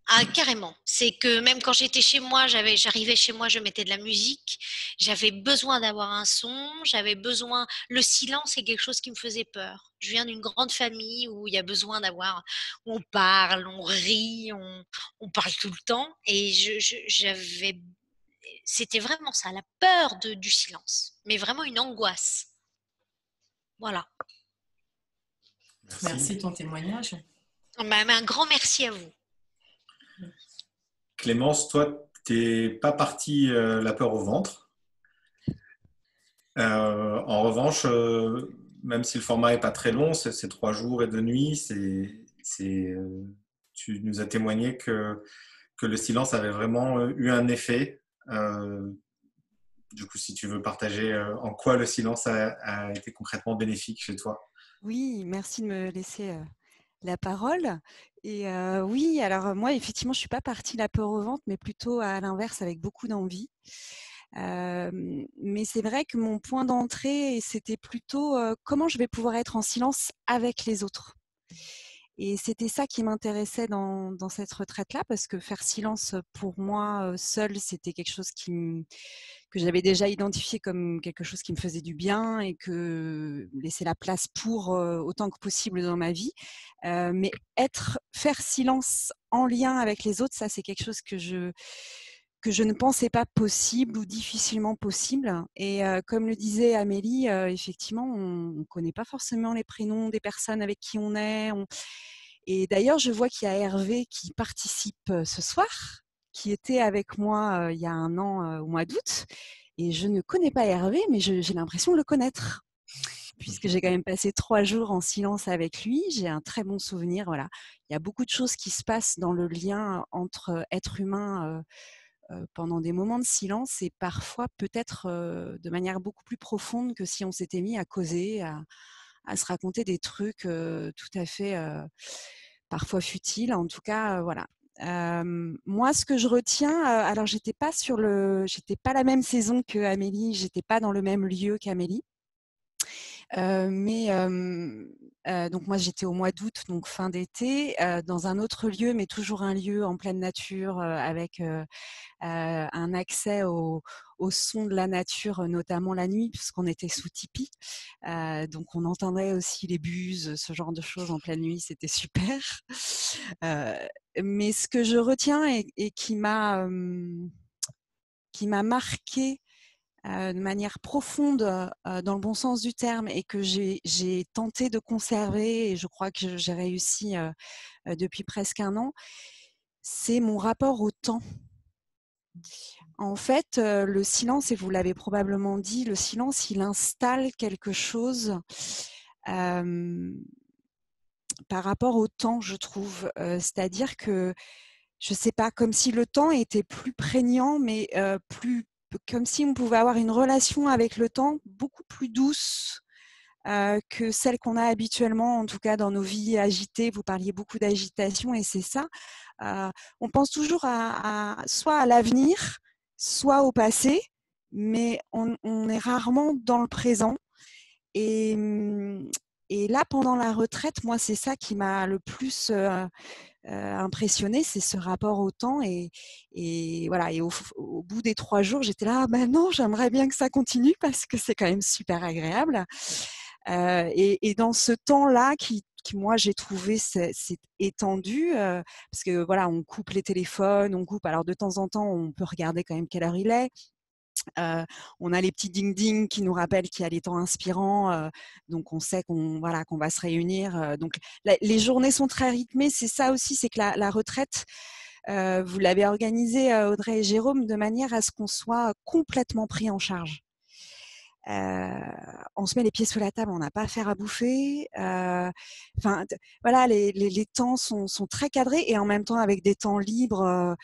Ah, carrément. C'est que même quand j'étais chez moi, j'arrivais chez moi, je mettais de la musique. J'avais besoin d'avoir un son. J'avais besoin. Le silence, c'est quelque chose qui me faisait peur. Je viens d'une grande famille où il y a besoin d'avoir. On parle, on rit, on parle tout le temps. Et j'avais. C'était vraiment ça, la peur du silence. Mais vraiment une angoisse. Voilà. Merci. Merci de ton témoignage. Mais un grand merci à vous. Clémence, toi, t'es pas partie la peur au ventre. En revanche, même si le format est pas très long, c'est 3 jours et 2 nuits, tu nous as témoigné que le silence avait vraiment eu un effet. Euh, du coup, si tu veux partager en quoi le silence a été concrètement bénéfique chez toi. Oui, merci de me laisser la parole. Et oui, alors moi, effectivement, je suis pas partie la peur au ventre, mais plutôt à l'inverse, avec beaucoup d'envie. Mais c'est vrai que mon point d'entrée, c'était plutôt comment je vais pouvoir être en silence avec les autres. Et c'était ça qui m'intéressait dans cette retraite-là, parce que faire silence pour moi seule, c'était quelque chose que j'avais déjà identifié comme quelque chose qui me faisait du bien et que laisser la place pour autant que possible dans ma vie. Mais faire silence en lien avec les autres, ça c'est quelque chose que je ne pensais pas possible ou difficilement possible. Et comme le disait Amélie, effectivement, on ne connaît pas forcément les prénoms des personnes avec qui on est. Et d'ailleurs, je vois qu'il y a Hervé qui participe ce soir, qui était avec moi il y a un an au mois d'août. Et je ne connais pas Hervé, mais j'ai l'impression de le connaître, puisque j'ai quand même passé 3 jours en silence avec lui. J'ai un très bon souvenir. Voilà. Il y a beaucoup de choses qui se passent dans le lien entre êtres humains pendant des moments de silence et parfois peut-être de manière beaucoup plus profonde que si on s'était mis à causer, à se raconter des trucs tout à fait parfois futiles. En tout cas, voilà. Moi, ce que je retiens, alors j'étais pas la même saison que Amélie, j'étais pas dans le même lieu qu'Amélie. Donc moi j'étais au mois d'août, donc fin d'été, dans un autre lieu, mais toujours un lieu en pleine nature, avec un accès au son de la nature, notamment la nuit, puisqu'on était sous tipi. Donc on entendait aussi les buses, ce genre de choses en pleine nuit, c'était super. Mais ce que je retiens et qui m'a marquée de manière profonde, dans le bon sens du terme, et que j'ai tenté de conserver, et je crois que j'ai réussi depuis presque un an, c'est mon rapport au temps. En fait, le silence, et vous l'avez probablement dit, le silence, il installe quelque chose par rapport au temps, je trouve. C'est-à-dire que, je ne sais pas, comme si le temps était plus prégnant, mais comme si on pouvait avoir une relation avec le temps beaucoup plus douce que celle qu'on a habituellement, en tout cas dans nos vies agitées. Vous parliez beaucoup d'agitation et c'est ça. On pense toujours soit à l'avenir, soit au passé, mais on est rarement dans le présent. Et, et là, pendant la retraite, moi, c'est ça qui m'a le plus impressionnée, c'est ce rapport au temps. Et voilà. Et au bout des 3 jours, j'étais là, ben non, j'aimerais bien que ça continue parce que c'est quand même super agréable. Et dans ce temps-là qui moi j'ai trouvé c'est étendu parce que voilà, on coupe les téléphones, on coupe. Alors de temps en temps, on peut regarder quand même quelle heure il est. On a les petits ding-ding qui nous rappellent qu'il y a les temps inspirants, donc on sait qu'on va se réunir. Donc les journées sont très rythmées. C'est ça aussi, c'est que la retraite, vous l'avez organisée, Audrey et Jérôme, de manière à ce qu'on soit complètement pris en charge. On se met les pieds sous la table, on n'a pas à faire à bouffer. Enfin, voilà, les temps sont très cadrés et en même temps avec des temps libres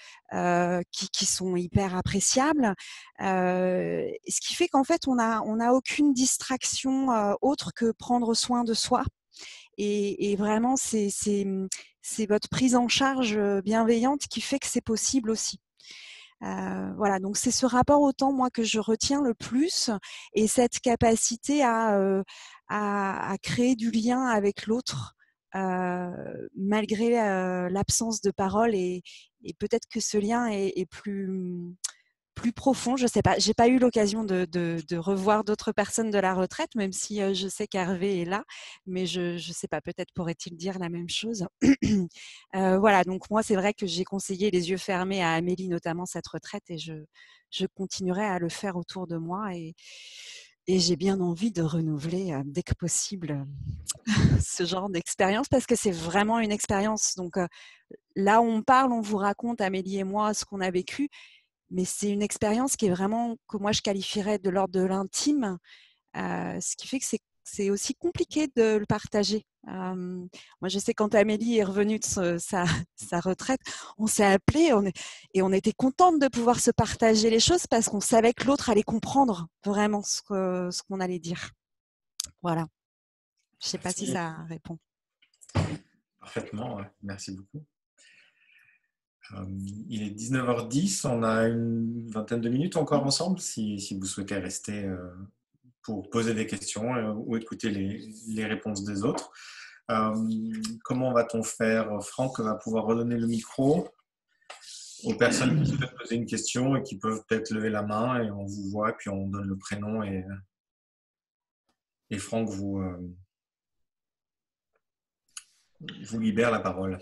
qui sont hyper appréciables. Ce qui fait qu'en fait, on a aucune distraction autre que prendre soin de soi. Et vraiment, c'est votre prise en charge bienveillante qui fait que c'est possible aussi. Voilà, donc c'est ce rapport au temps, moi, que je retiens le plus, et cette capacité à créer du lien avec l'autre malgré l'absence de parole, et peut-être que ce lien est plus profond. Je sais pas, j'ai pas eu l'occasion de revoir d'autres personnes de la retraite, même si je sais qu'Hervé est là, mais je sais pas, peut-être pourrait-il dire la même chose. Voilà, donc moi c'est vrai que j'ai conseillé les yeux fermés à Amélie notamment cette retraite, et je continuerai à le faire autour de moi, et j'ai bien envie de renouveler dès que possible ce genre d'expérience, parce que c'est vraiment une expérience. Donc là où on parle, on vous raconte, Amélie et moi, ce qu'on a vécu, mais c'est une expérience qui est vraiment, que moi je qualifierais de l'ordre de l'intime, ce qui fait que c'est aussi compliqué de le partager. Moi, je sais quand Amélie est revenue de sa retraite, on s'est appelé et on était contente de pouvoir se partager les choses parce qu'on savait que l'autre allait comprendre vraiment ce qu'on allait dire. Voilà. Je ne sais pas si ça répond. Parfaitement, ouais. Merci beaucoup. Il est 19h10, on a une vingtaine de minutes encore ensemble si vous souhaitez rester pour poser des questions ou écouter les réponses des autres. Comment va-t-on faire? Franck va pouvoir redonner le micro aux personnes qui souhaitent poser une question et qui peuvent peut-être lever la main, et on vous voit, puis on donne le prénom, et Franck vous libère la parole.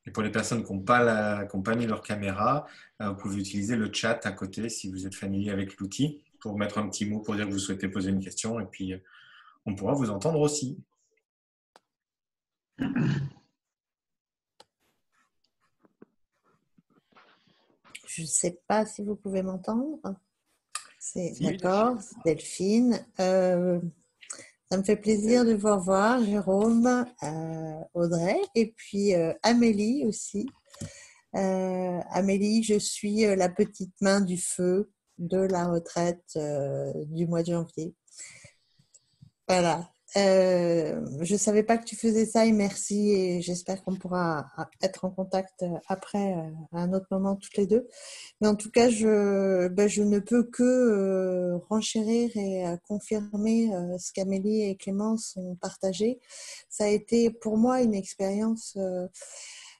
Et pour les personnes qui n'ont pas mis leur caméra, vous pouvez utiliser le chat à côté si vous êtes familier avec l'outil, pour mettre un petit mot pour dire que vous souhaitez poser une question, et puis on pourra vous entendre aussi. Je ne sais pas si vous pouvez m'entendre. Si, d'accord, Delphine. Ça me fait plaisir de vous revoir, Jérôme, Audrey, et puis Amélie aussi. Amélie, je suis la petite main du feu de la retraite du mois de janvier. Voilà. Je ne savais pas que tu faisais ça, et merci, et j'espère qu'on pourra être en contact après à un autre moment toutes les deux. Mais en tout cas, je ne peux que renchérir et confirmer ce qu'Amélie et Clémence ont partagé. Ça a été pour moi une expérience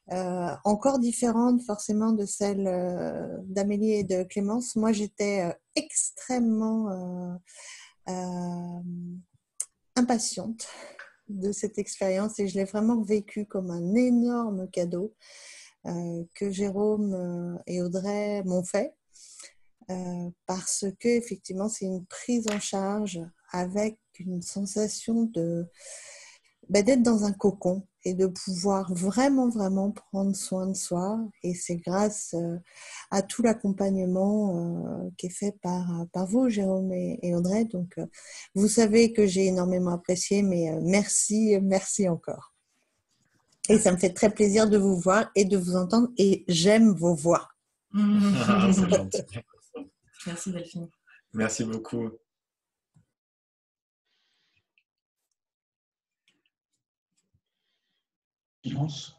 encore différente forcément de celle d'Amélie et de Clémence. Moi, j'étais extrêmement impatiente de cette expérience, et je l'ai vraiment vécue comme un énorme cadeau que Jérôme et Audrey m'ont fait, parce que effectivement c'est une prise en charge avec une sensation d'être dans un cocon. et de pouvoir vraiment, vraiment prendre soin de soi. Et c'est grâce à tout l'accompagnement qui est fait par vous, Jérôme et Audrey. Donc, vous savez que j'ai énormément apprécié, mais merci, merci encore. Et ça me fait très plaisir de vous voir et de vous entendre. Et j'aime vos voix. C'est gentil. Merci Delphine. Merci beaucoup. Silence.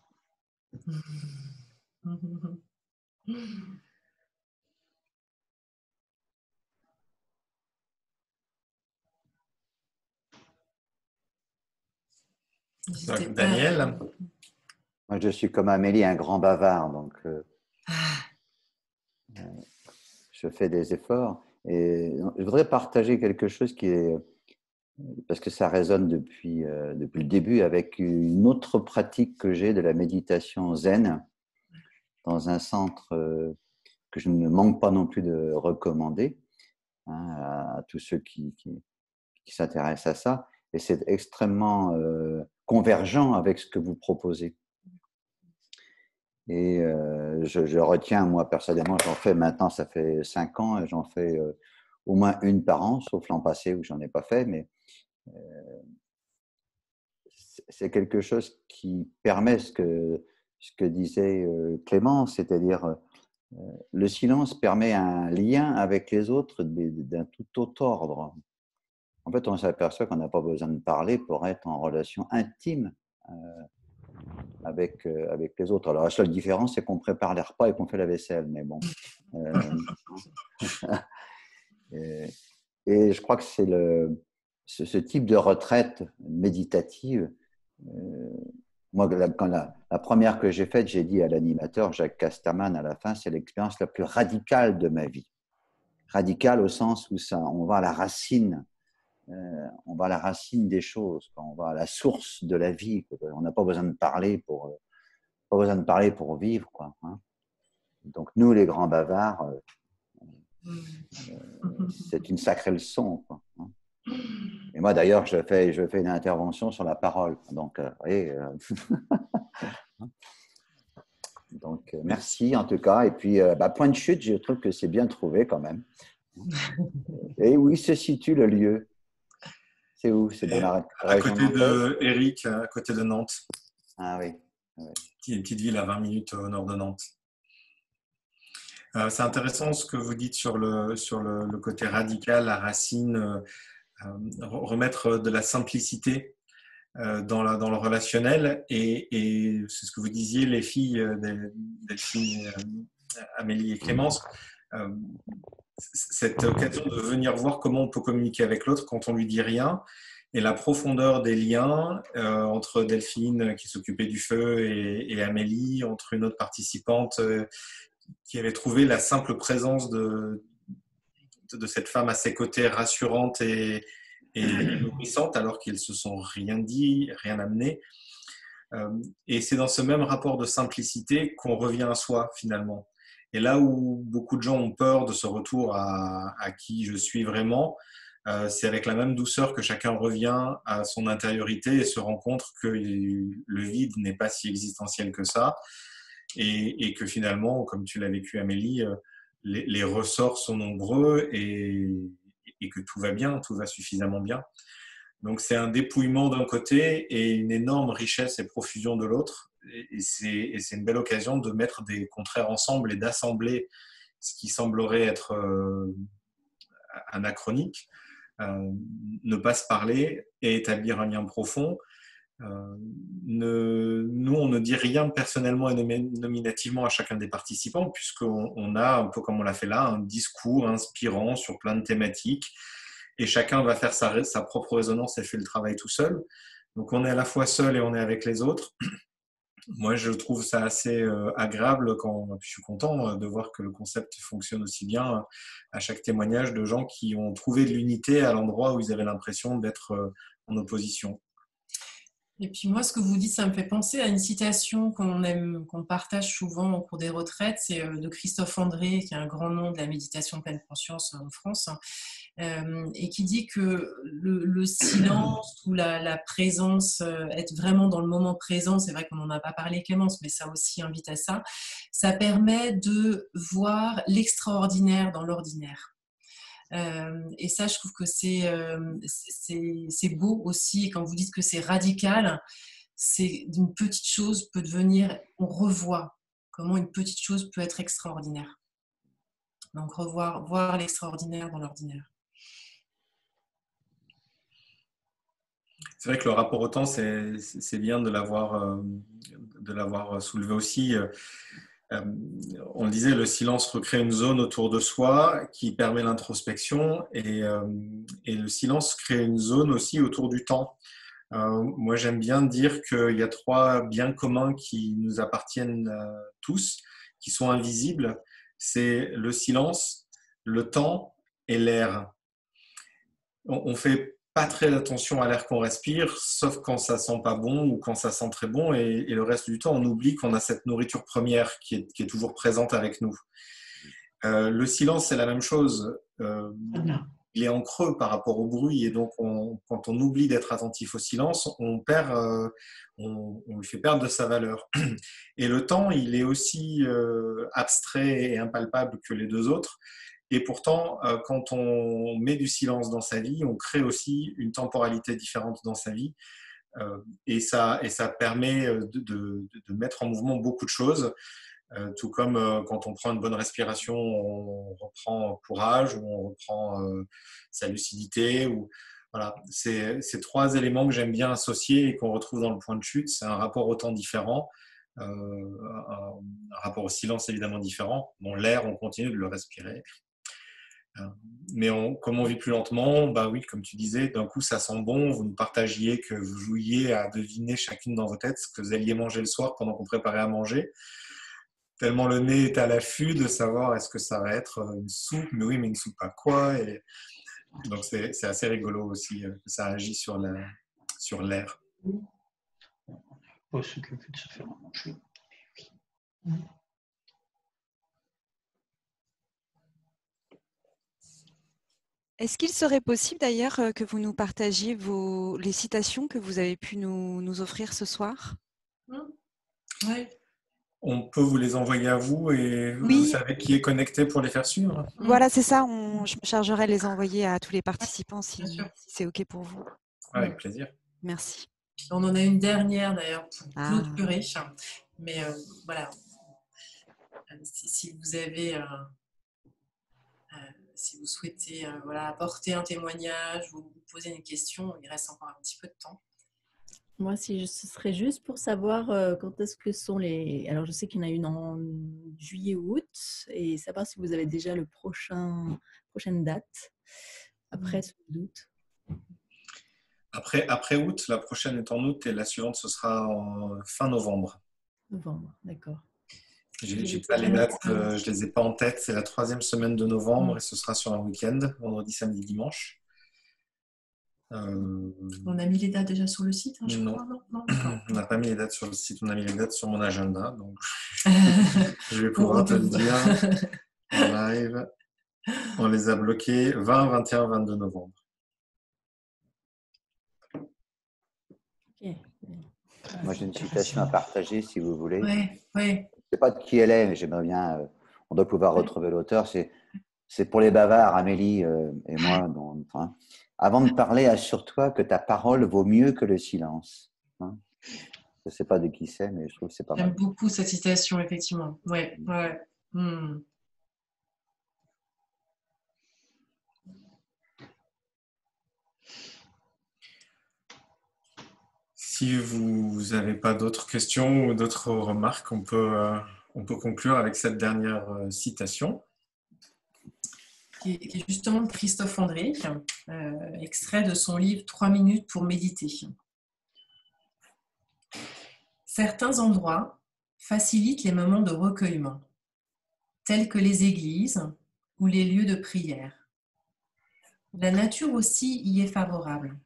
Daniel? Moi, je suis comme Amélie, un grand bavard, donc je fais des efforts. Et je voudrais partager quelque chose qui est, parce que ça résonne depuis le début, avec une autre pratique que j'ai de la méditation zen, dans un centre que je ne manque pas non plus de recommander à tous ceux qui s'intéressent à ça. Et c'est extrêmement convergent avec ce que vous proposez. Et je retiens, moi, personnellement, j'en fais maintenant, ça fait 5 ans, et j'en fais au moins une par an, sauf l'an passé où j'en ai pas fait, mais c'est quelque chose qui permet ce que disait Clément, c'est-à-dire le silence permet un lien avec les autres d'un tout autre ordre. En fait, on s'aperçoit qu'on n'a pas besoin de parler pour être en relation intime avec les autres. Alors, la seule différence, c'est qu'on prépare les repas et qu'on fait la vaisselle, mais bon. Et je crois que c'est ce type de retraite méditative. Moi, quand la première que j'ai faite, j'ai dit à l'animateur Jacques Casterman à la fin, c'est l'expérience la plus radicale de ma vie. Radicale au sens où on va à la racine. On va à la racine des choses, on va à la source de la vie. On n'a pas besoin de parler pour vivre, quoi. Donc nous, les grands bavards, c'est une sacrée leçon, quoi. Et moi, d'ailleurs, je fais une intervention sur la parole. Donc, vous voyez, donc merci en tout cas. Et puis, point de chute, je trouve que c'est bien trouvé quand même. Et où se situe le lieu? C'est où? C'est dans la région à côté de Eric, à côté de Nantes. Ah oui. Une petite ville à 20 minutes au nord de Nantes. C'est intéressant ce que vous dites sur le côté radical, la racine, remettre de la simplicité dans le relationnel. Et c'est ce que vous disiez, les filles, Delphine, Amélie et Clémence, cette occasion de venir voir comment on peut communiquer avec l'autre quand on lui dit rien, et la profondeur des liens entre Delphine qui s'occupait du feu et Amélie, entre une autre participante qui avait trouvé la simple présence de cette femme à ses côtés rassurante et nourrissante alors qu'ils se sont rien dit, rien amené. Et c'est dans ce même rapport de simplicité qu'on revient à soi finalement. Et là où beaucoup de gens ont peur de ce retour à qui je suis vraiment, c'est avec la même douceur que chacun revient à son intériorité et se rend compte que le vide n'est pas si existentiel que ça, et que finalement, comme tu l'as vécu Amélie, les ressorts sont nombreux et que tout va bien, tout va suffisamment bien. Donc c'est un dépouillement d'un côté et une énorme richesse et profusion de l'autre. Et c'est une belle occasion de mettre des contraires ensemble et d'assembler ce qui semblerait être anachronique, ne pas se parler et établir un lien profond. Nous, on ne dit rien personnellement et nominativement à chacun des participants, puisqu'on a, un peu comme on l'a fait là, un discours inspirant sur plein de thématiques, et chacun va faire sa propre résonance et fait le travail tout seul. Donc on est à la fois seul et on est avec les autres. Moi, je trouve ça assez agréable je suis content de voir que le concept fonctionne aussi bien à chaque témoignage de gens qui ont trouvé de l'unité à l'endroit où ils avaient l'impression d'être en opposition. Et puis moi, ce que vous dites, ça me fait penser à une citation qu'on partage souvent au cours des retraites, c'est de Christophe André, qui est un grand nom de la méditation pleine conscience en France, et qui dit que le silence ou la présence, être vraiment dans le moment présent, c'est vrai qu'on n'en a pas parlé, Clémence, mais ça aussi invite à ça, ça permet de voir l'extraordinaire dans l'ordinaire. Et ça, je trouve que c'est beau aussi. Et quand vous dites que c'est radical, c'est d'une petite chose peut devenir, on revoit comment une petite chose peut être extraordinaire. Donc voir l'extraordinaire dans l'ordinaire. C'est vrai que le rapport au temps, c'est bien de l'avoir soulevé aussi. On le disait, le silence recrée une zone autour de soi qui permet l'introspection et le silence crée une zone aussi autour du temps. Moi, j'aime bien dire qu'il y a 3 biens communs qui nous appartiennent tous, qui sont invisibles. C'est le silence, le temps et l'air. On fait pas très attention à l'air qu'on respire, sauf quand ça sent pas bon ou quand ça sent très bon. Et le reste du temps, on oublie qu'on a cette nourriture première qui est toujours présente avec nous. Le silence, c'est la même chose. Il est en creux par rapport au bruit. Et donc, quand on oublie d'être attentif au silence, on lui fait perdre de sa valeur. Et le temps, il est aussi abstrait et impalpable que les 2 autres. Et pourtant, quand on met du silence dans sa vie, on crée aussi une temporalité différente dans sa vie. Et ça permet de mettre en mouvement beaucoup de choses. Tout comme quand on prend une bonne respiration, on reprend courage, ou on reprend sa lucidité. Voilà. C'est 3 éléments que j'aime bien associer et qu'on retrouve dans le point de chute. C'est un rapport au temps différent, un rapport au silence évidemment différent. Bon, l'air, on continue de le respirer. Mais comme on vit plus lentement, bah oui, comme tu disais, d'un coup ça sent bon. Vous nous partagiez que vous jouiez à deviner chacune dans vos têtes ce que vous alliez manger le soir pendant qu'on préparait à manger. Tellement le nez est à l'affût de savoir est-ce que ça va être une soupe, mais oui, mais une soupe à quoi? Et donc c'est assez rigolo aussi que ça agit sur l'air. Pas s'occuper de se faire manger. Est-ce qu'il serait possible d'ailleurs que vous nous partagiez les citations que vous avez pu nous offrir ce soir? Oui. On peut vous les envoyer à vous et Oui. Vous savez qui est connecté pour les faire suivre? Voilà, c'est ça. Je me chargerai de les envoyer à tous les participants si c'est OK pour vous. Avec plaisir. Merci. On en a une dernière d'ailleurs pour clôturer. Mais voilà, si vous avez... si vous souhaitez apporter un témoignage ou vous poser une question, il reste encore un petit peu de temps. Moi, ce serait juste pour savoir quand est-ce que sont les... Alors, je sais qu'il y en a une en juillet ou août, et savoir si vous avez déjà le prochaine date, après août. Après août, la prochaine est en août et la suivante, ce sera en fin novembre. Novembre, d'accord. J'ai pas les dates, je les ai pas en tête. C'est la 3e semaine de novembre et ce sera sur un week-end, vendredi, samedi, dimanche. On a mis les dates déjà sur le site, je crois. Non, on n'a pas mis les dates sur le site, on a mis les dates sur mon agenda. Donc je vais pouvoir te le dire en live. On les a bloqués 20, 21, 22 novembre. Okay. Moi, j'ai une citation à partager, si vous voulez. Oui. Je ne sais pas de qui elle est, mais j'aimerais bien. On doit pouvoir retrouver l'auteur. C'est pour les bavards, Amélie et moi. Avant de parler, assure-toi que ta parole vaut mieux que le silence. Je ne sais pas de qui c'est, mais je trouve que c'est pas mal. J'aime beaucoup cette citation, effectivement. Ouais. Si vous n'avez pas d'autres questions ou d'autres remarques, on peut conclure avec cette dernière citation. Qui est justement de Christophe André, extrait de son livre 3 minutes pour méditer. Certains endroits facilitent les moments de recueillement, tels que les églises ou les lieux de prière. La nature aussi y est favorable,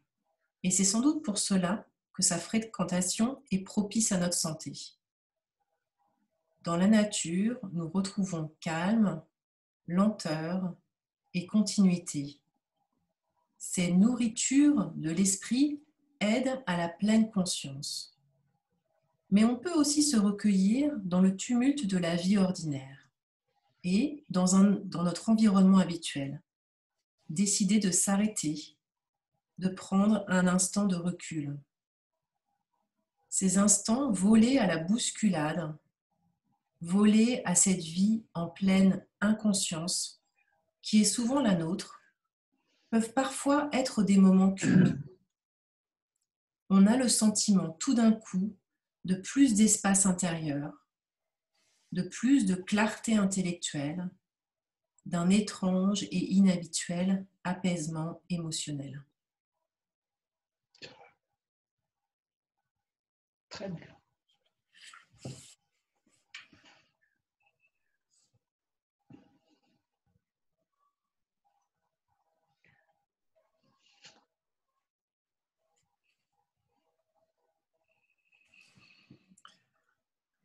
et c'est sans doute pour cela que sa fréquentation est propice à notre santé. Dans la nature, nous retrouvons calme, lenteur et continuité. Ces nourritures de l'esprit aident à la pleine conscience. Mais on peut aussi se recueillir dans le tumulte de la vie ordinaire et dans notre environnement habituel. Décider de s'arrêter, de prendre un instant de recul. Ces instants volés à la bousculade, volés à cette vie en pleine inconscience, qui est souvent la nôtre, peuvent parfois être des moments culminants. On a le sentiment tout d'un coup de plus d'espace intérieur, de plus de clarté intellectuelle, d'un étrange et inhabituel apaisement émotionnel. Très bien.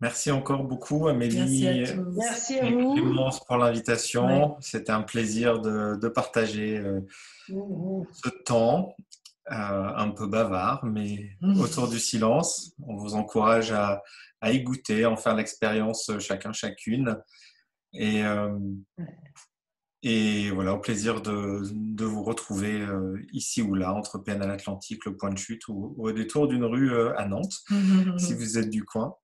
Merci encore beaucoup, Amélie. Merci à tous. Merci à Et vous. Clémence pour l'invitation. Ouais. C'était un plaisir de partager ce temps un peu bavard, mais autour du silence. On vous encourage à y goûter, à en faire l'expérience chacun, chacune. Et voilà, au plaisir de vous retrouver ici ou là, entre PNL Atlantique, le Point de Chute ou au détour d'une rue à Nantes, si vous êtes du coin.